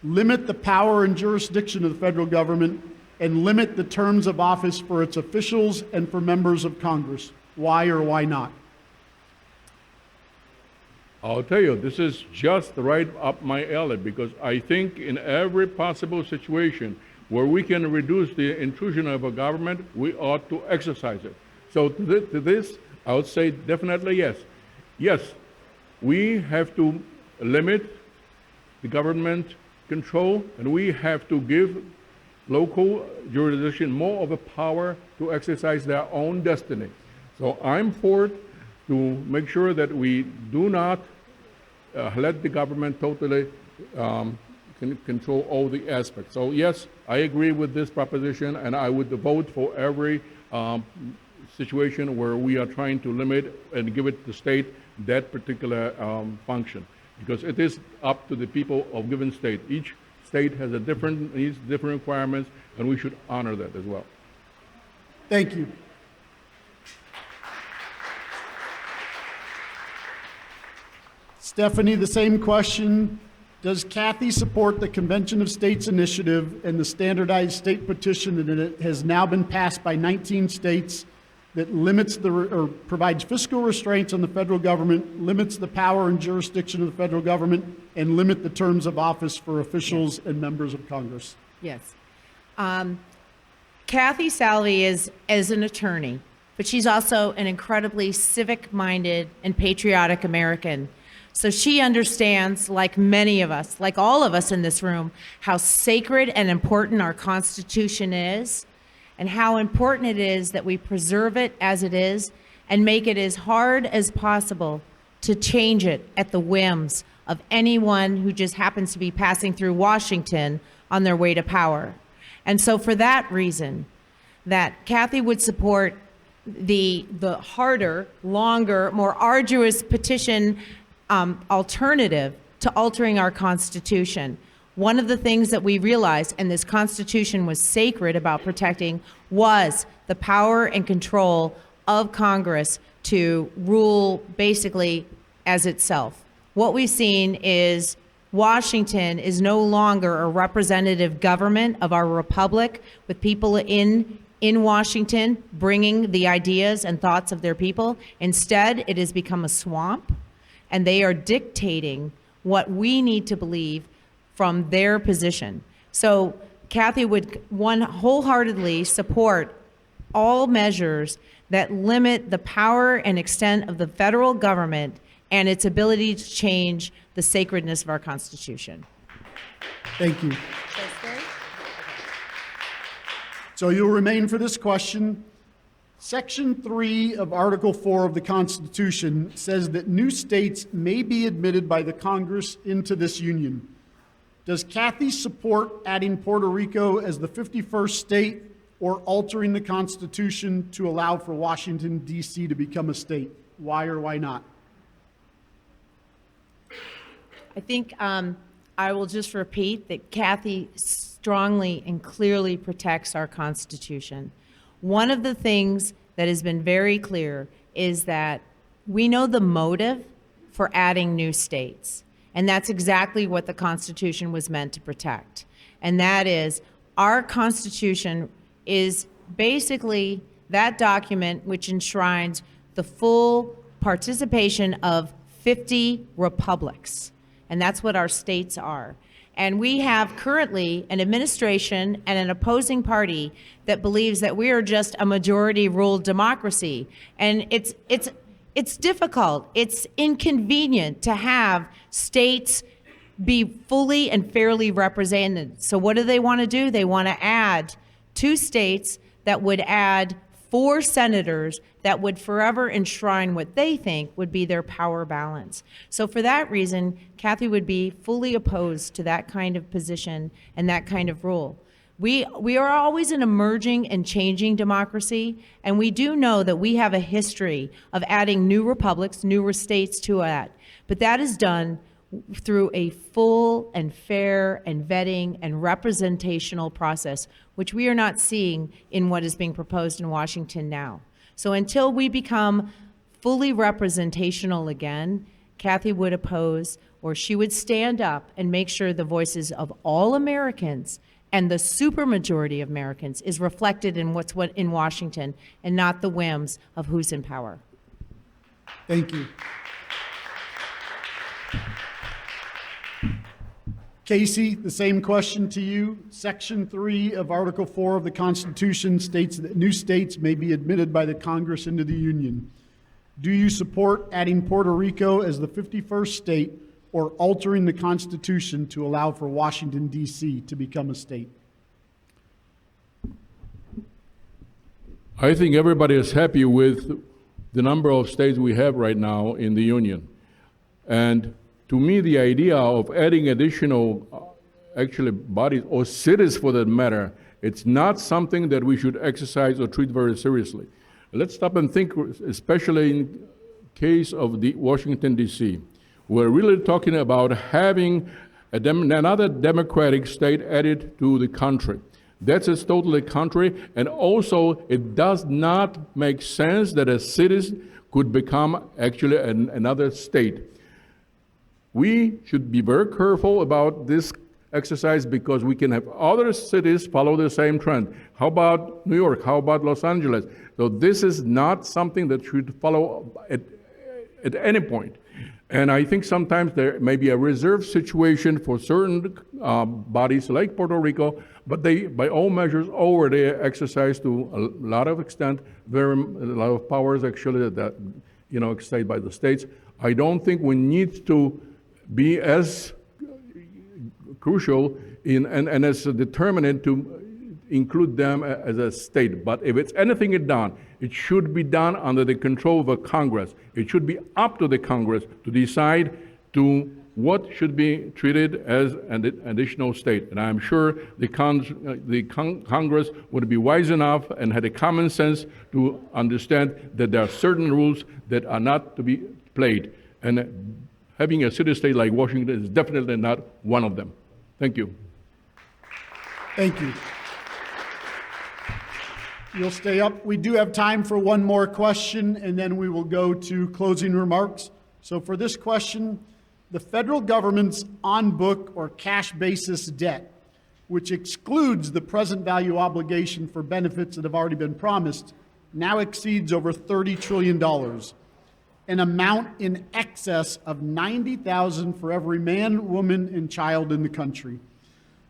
limit the power and jurisdiction of the federal government, and limit the terms of office for its officials and for members of Congress? Why or why not? I'll tell you, this is just right up my alley, because I think in every possible situation where we can reduce the intrusion of a government, we ought to exercise it. So to this, I would say definitely yes. Yes, we have to limit the government control, and we have to give local jurisdiction more of a power to exercise their own destiny. So I'm for it to make sure that we do not let the government totally control all the aspects. So yes, I agree with this proposition, and I would vote for every situation where we are trying to limit and give it to the state that particular function, because it is up to the people of given state. Each state has a different needs, different requirements, and we should honor that as well. Thank you. Stephanie, the same question. Does Kathy support the Convention of States initiative and the standardized state petition that it has now been passed by 19 states that limits or provides fiscal restraints on the federal government, limits the power and jurisdiction of the federal government, and limit the terms of office for officials and members of Congress? Yes. Kathy Salvi is an attorney, but she's also an incredibly civic-minded and patriotic American. So she understands, like many of us, like all of us in this room, how sacred and important our Constitution is, and how important it is that we preserve it as it is and make it as hard as possible to change it at the whims of anyone who just happens to be passing through Washington on their way to power. And so for that reason, that Kathy would support the harder, longer, more arduous petition alternative to altering our Constitution. One of the things that we realized, and this Constitution was sacred about protecting, was the power and control of Congress to rule basically as itself. What we've seen is Washington is no longer a representative government of our republic with people in Washington bringing the ideas and thoughts of their people. Instead, it has become a swamp, and they are dictating what we need to believe from their position. So Kathy would wholeheartedly support all measures that limit the power and extent of the federal government and its ability to change the sacredness of our Constitution. Thank you. So you'll remain for this question. Section 3 of Article 4 of the Constitution says that new states may be admitted by the Congress into this union. Does Kathy support adding Puerto Rico as the 51st state or altering the Constitution to allow for Washington, D.C. to become a state? Why or why not? I think I will just repeat that Kathy strongly and clearly protects our Constitution. One of the things that has been very clear is that we know the motive for adding new states, and that's exactly what the Constitution was meant to protect. And that is, our Constitution is basically that document which enshrines the full participation of 50 republics. And that's what our states are. And we have currently an administration and an opposing party that believes that we are just a majority-ruled democracy. And it's difficult, it's inconvenient to have states be fully and fairly represented. So what do they want to do? They want to add 2 states that would add 4 senators that would forever enshrine what they think would be their power balance. So for that reason, Kathy would be fully opposed to that kind of position and that kind of rule. We are always an emerging and changing democracy, and we do know that we have a history of adding new republics, newer states to that. But that is done through a full and fair and vetting and representational process, which we are not seeing in what is being proposed in Washington now. So until we become fully representational again, Kathy would oppose, or she would stand up and make sure the voices of all Americans and the supermajority of Americans is reflected in what's in Washington and not the whims of who's in power. Thank you. Casey, the same question to you. Section 3 of Article 4 of the Constitution states that new states may be admitted by the Congress into the Union. Do you support adding Puerto Rico as the 51st state or altering the Constitution to allow for Washington, D.C. to become a state? I think everybody is happy with the number of states we have right now in the Union. And to me, the idea of adding additional actually bodies or cities for that matter, it's not something that we should exercise or treat very seriously. Let's stop and think, especially in case of the Washington, D.C. We're really talking about having another democratic state added to the country. That's a totally country, and also it does not make sense that a city could become actually another state. We should be very careful about this exercise because we can have other cities follow the same trend. How about New York? How about Los Angeles? So this is not something that should follow at any point. And I think sometimes there may be a reserved situation for certain bodies like Puerto Rico, but they, by all measures, already exercise to a lot of extent, a lot of powers actually that exercised by the states. I don't think we need to be as crucial and as determined to include them as a state. But if it's anything done, it should be done under the control of a Congress. It should be up to the Congress to decide to what should be treated as an additional state. And I'm sure the Congress would be wise enough and had the common sense to understand that there are certain rules that are not to be played. And having a city-state like Washington is definitely not one of them. Thank you. Thank you. You'll stay up. We do have time for one more question, and then we will go to closing remarks. So for this question, the federal government's on-book or cash basis debt, which excludes the present value obligation for benefits that have already been promised, now exceeds over $30 trillion. An amount in excess of $90,000 for every man, woman, and child in the country.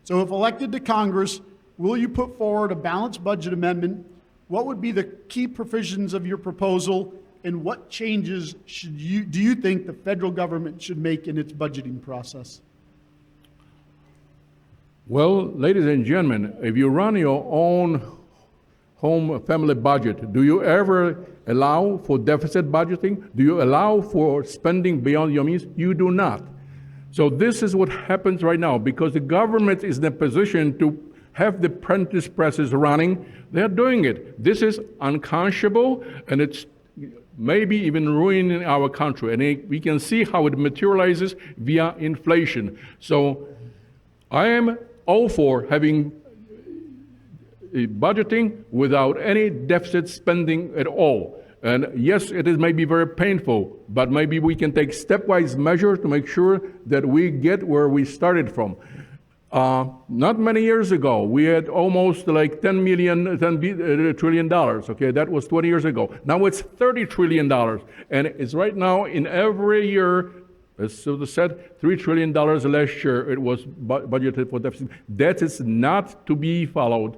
So if elected to Congress, will you put forward a balanced budget amendment? What would be the key provisions of your proposal? and what changes do you think the federal government should make in its budgeting process? Well, ladies and gentlemen, if you run your own home family budget, do you ever allow for deficit budgeting? Do you allow for spending beyond your means? You do not. So this is what happens right now because the government is in a position to have the apprentice presses running. They're doing it. This is unconscionable, and it's maybe even ruining our country. And we can see how it materializes via inflation. So I am all for having budgeting without any deficit spending at all. And yes, it is maybe very painful, but maybe we can take stepwise measures to make sure that we get where we started from. Not many years ago, we had almost like $10 trillion. Okay, that was 20 years ago. Now it's $30 trillion, and it's right now in every year. As Silva said, $3 trillion last year it was budgeted for deficit. That is not to be followed.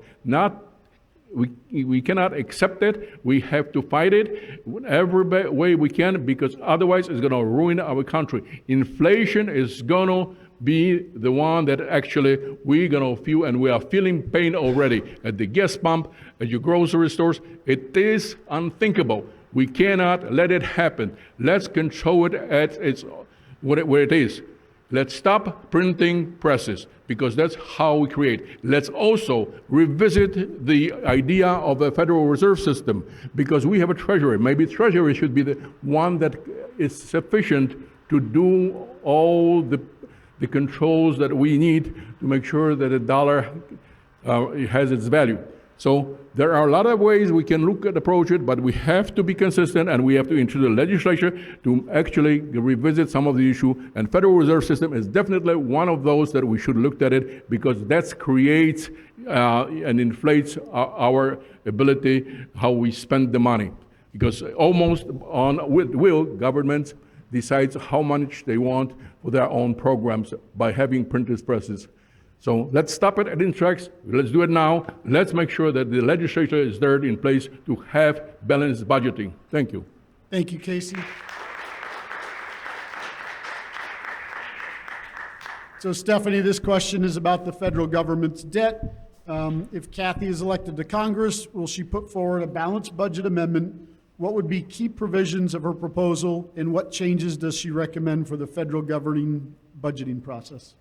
We cannot accept it. We have to fight it in every way we can because otherwise it's going to ruin our country. Inflation is going to be the one that actually we're going to feel, and we are feeling pain already at the gas pump, at your grocery stores. It is unthinkable. We cannot let it happen. Let's control it at its where it is. Let's stop printing presses because that's how we create. Let's also revisit the idea of a Federal Reserve System because we have a treasury. Maybe treasury should be the one that is sufficient to do all the controls that we need to make sure that a dollar has its value. So there are a lot of ways we can approach it, but we have to be consistent and we have to introduce the legislature to actually revisit some of the issue. And Federal Reserve System is definitely one of those that we should look at it because that creates and inflates our ability, how we spend the money. Because almost on will, governments decides how much they want for their own programs by having printed presses. So let's stop it at its tracks. Let's do it now. Let's make sure that the legislature is there in place to have balanced budgeting. Thank you. Thank you, Casey. So, Stephanie, this question is about the federal government's debt. If Kathy is elected to Congress, will she put forward a balanced budget amendment? What would be key provisions of her proposal, and what changes does she recommend for the federal governing budgeting process?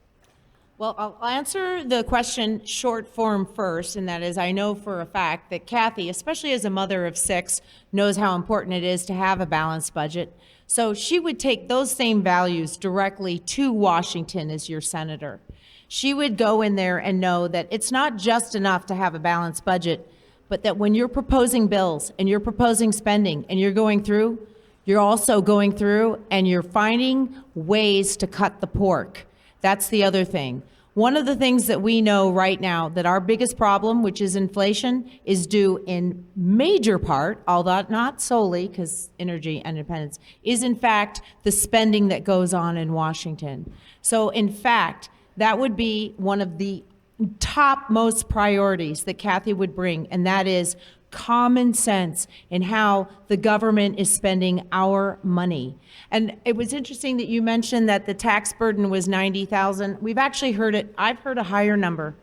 Well, I'll answer the question short form first, and that is I know for a fact that Kathy, especially as a mother of 6, knows how important it is to have a balanced budget. So she would take those same values directly to Washington as your senator. She would go in there and know that it's not just enough to have a balanced budget, but that when you're proposing bills and you're proposing spending and you're going through, you're also going through and you're finding ways to cut the pork. That's the other thing. One of the things that we know right now that our biggest problem, which is inflation, is due in major part, although not solely because energy independence, is in fact the spending that goes on in Washington. So in fact, that would be one of the top most priorities that Kathy would bring, and that is common sense in how the government is spending our money. And it was interesting that you mentioned that the tax burden was $90,000. We've actually heard it. I've heard a higher number.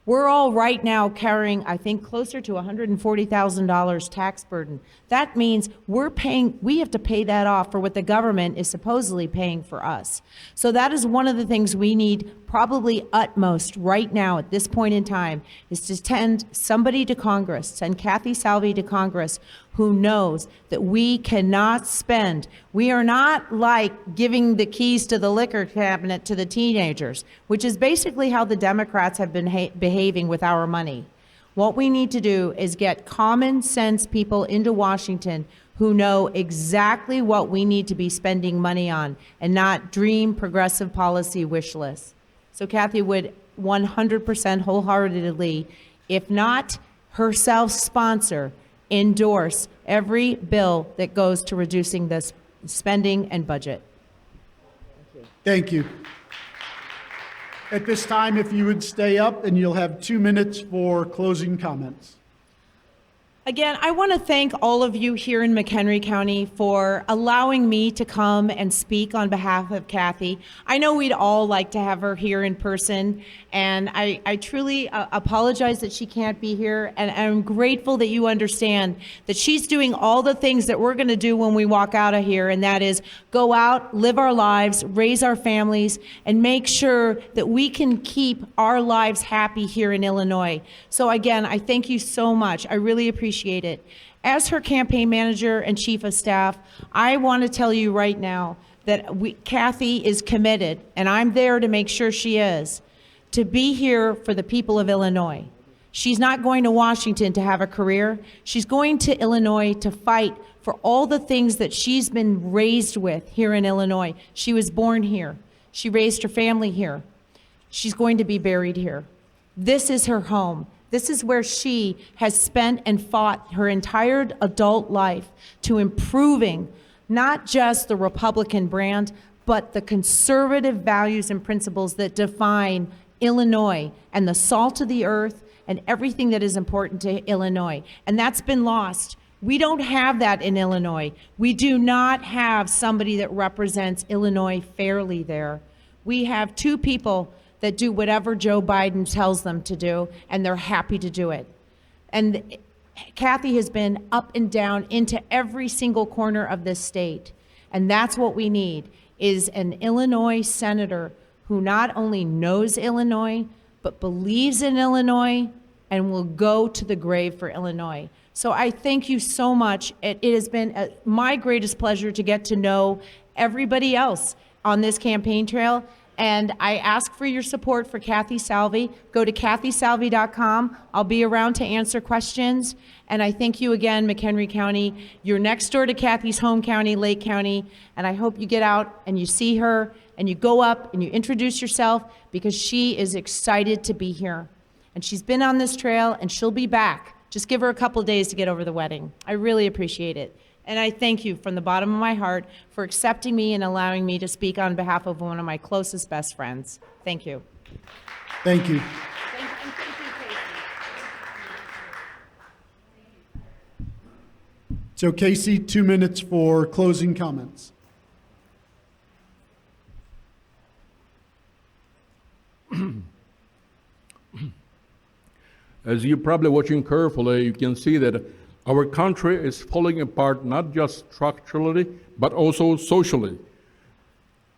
We're all right now carrying, I think, closer to $140,000 tax burden. That means we have to pay that off for what the government is supposedly paying for us. So that is one of the things we need probably utmost right now at this point in time is to send somebody to Congress, send Kathy Salvi to Congress who knows that we cannot spend. We are not like giving the keys to the liquor cabinet to the teenagers, which is basically how the Democrats have been behaving with our money. What we need to do is get common sense people into Washington who know exactly what we need to be spending money on and not dream progressive policy wish lists. So Kathy would 100% wholeheartedly, if not herself sponsor, endorse every bill that goes to reducing this spending and budget. Thank you. At this time, if you would stay up, and you'll have 2 minutes for closing comments. Again, I want to thank all of you here in McHenry County for allowing me to come and speak on behalf of Kathy. I know we'd all like to have her here in person, and I truly apologize that she can't be here, and I'm grateful that you understand that she's doing all the things that we're going to do when we walk out of here, and that is go out, live our lives, raise our families, and make sure that we can keep our lives happy here in Illinois. So again, I thank you so much. I really appreciate it. As her campaign manager and chief of staff, I want to tell you right now that Kathy is committed, and I'm there to make sure she is, to be here for the people of Illinois. She's not going to Washington to have a career. She's going to Illinois to fight for all the things that she's been raised with here in Illinois. She was born here. She raised her family here. She's going to be buried here. This is her home. This is where she has spent and fought her entire adult life to improving not just the Republican brand, but the conservative values and principles that define Illinois and the salt of the earth and everything that is important to Illinois. And that's been lost. We don't have that in Illinois. We do not have somebody that represents Illinois fairly there. We have two people that do whatever Joe Biden tells them to do, and they're happy to do it. And Kathy has been up and down into every single corner of this state. And that's what we need, is an Illinois senator who not only knows Illinois, but believes in Illinois and will go to the grave for Illinois. So I thank you so much. It has been my greatest pleasure to get to know everybody else on this campaign trail. And I ask for your support for Kathy Salvi. Go to kathysalvi.com. I'll be around to answer questions. And I thank you again, McHenry County. You're next door to Kathy's home county, Lake County. And I hope you get out and you see her and you go up and you introduce yourself, because she is excited to be here. And she's been on this trail and she'll be back. Just give her a couple of days to get over the wedding. I really appreciate it. And I thank you from the bottom of my heart for accepting me and allowing me to speak on behalf of one of my closest best friends. Thank you. Thank you. So Casey, 2 minutes for closing comments. As you're probably watching carefully, you can see that our country is falling apart, not just structurally, but also socially.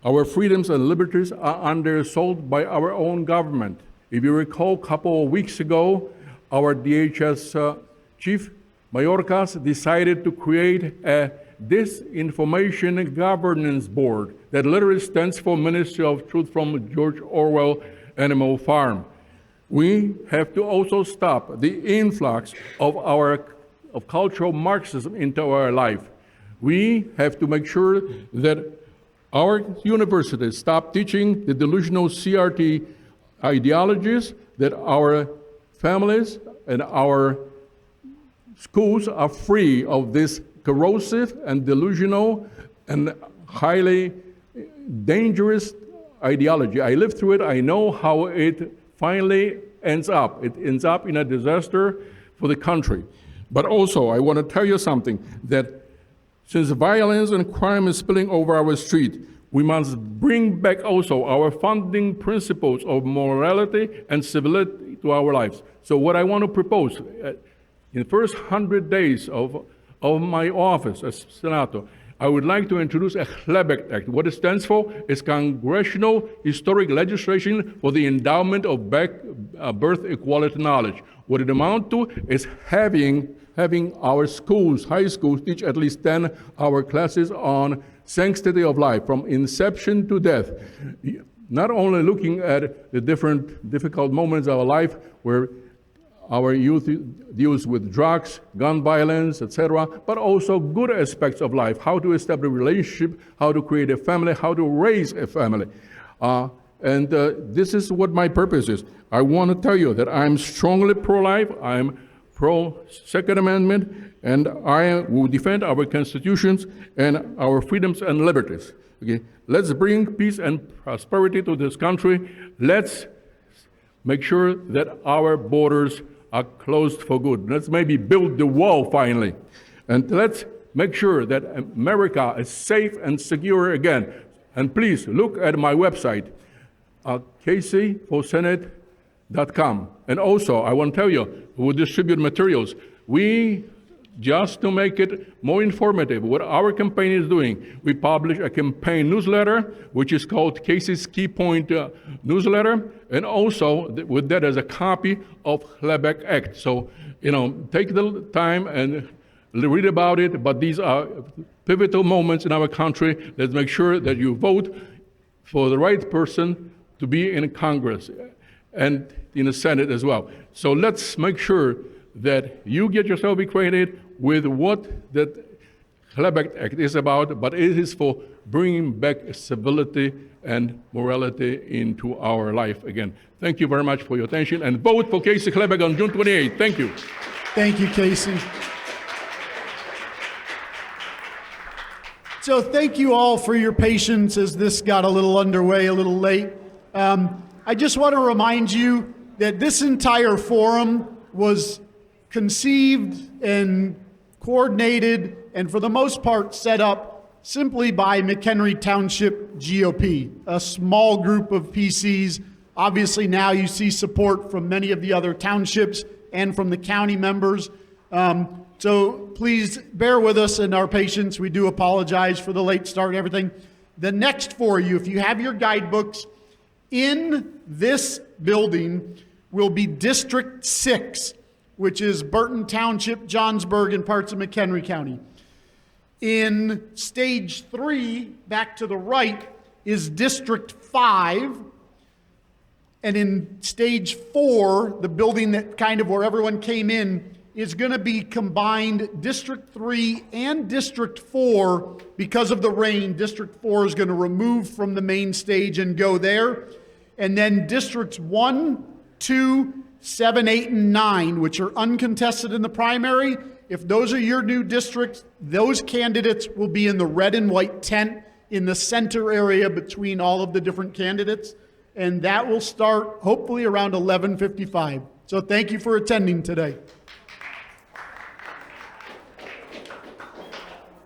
Our freedoms and liberties are under assault by our own government. If you recall, a couple of weeks ago, our DHS chief, Mayorkas, decided to create a Disinformation Governance Board that literally stands for Ministry of Truth from George Orwell Animal Farm. We have to also stop the influx of cultural Marxism into our life. We have to make sure that our universities stop teaching the delusional CRT ideologies, that our families and our schools are free of this corrosive and delusional and highly dangerous ideology. I lived through it. I know how it finally ends up. It ends up in a disaster for the country. But also, I want to tell you something, that since violence and crime is spilling over our street, we must bring back also our founding principles of morality and civility to our lives. So what I want to propose, in the first 100 days of my office as senator, I would like to introduce a Klebek Act. What it stands for is Congressional Historic Legislation for the Endowment of Birth Equality Knowledge. What it amounts to is having our schools, high schools, teach at least 10-hour classes on sanctity of life, from inception to death. Not only looking at the different difficult moments of our life where our youth deals with drugs, gun violence, etc., but also good aspects of life, how to establish a relationship, how to create a family, how to raise a family. This is what my purpose is. I want to tell you that I'm strongly pro-life, I'm pro-Second Amendment, and I will defend our constitutions and our freedoms and liberties. Okay? Let's bring peace and prosperity to this country. Let's make sure that our borders are closed for good. Let's maybe build the wall finally. And let's make sure that America is safe and secure again. And please look at my website, caseyforsenate.com. And also, I want to tell you, we distribute materials. Just to make it more informative, what our campaign is doing, we publish a campaign newsletter, which is called Casey's Key Point Newsletter, and also with that as a copy of Klebek Act. So, take the time and read about it, but these are pivotal moments in our country. Let's make sure that you vote for the right person to be in Congress and in the Senate as well. So let's make sure that you get yourself acquainted with what that Klebek Act is about, but it is for bringing back civility and morality into our life again. Thank you very much for your attention, and vote for Casey Klebek on June 28th. Thank you. Thank you, Casey. So thank you all for your patience as this got a little underway, a little late. I just want to remind you that this entire forum was conceived and coordinated and for the most part set up simply by McHenry Township GOP, a small group of PCs. Obviously now you see support from many of the other townships and from the county members. So please bear with us and our patience. We do apologize for the late start and everything. The next for you, if you have your guidebooks, in this building will be District 6, which is Burton Township, Johnsburg, and parts of McHenry County. In Stage 3, back to the right, is District 5. And in Stage 4, the building that kind of where everyone came in, is going to be combined District 3 and District 4. Because of the rain, District 4 is going to remove from the main stage and go there. And then Districts 1, 2, 7, 8, and 9, which are uncontested in the primary. If those are your new districts, those candidates will be in the red and white tent in the center area between all of the different candidates. And that will start hopefully around 11:55. So thank you for attending today.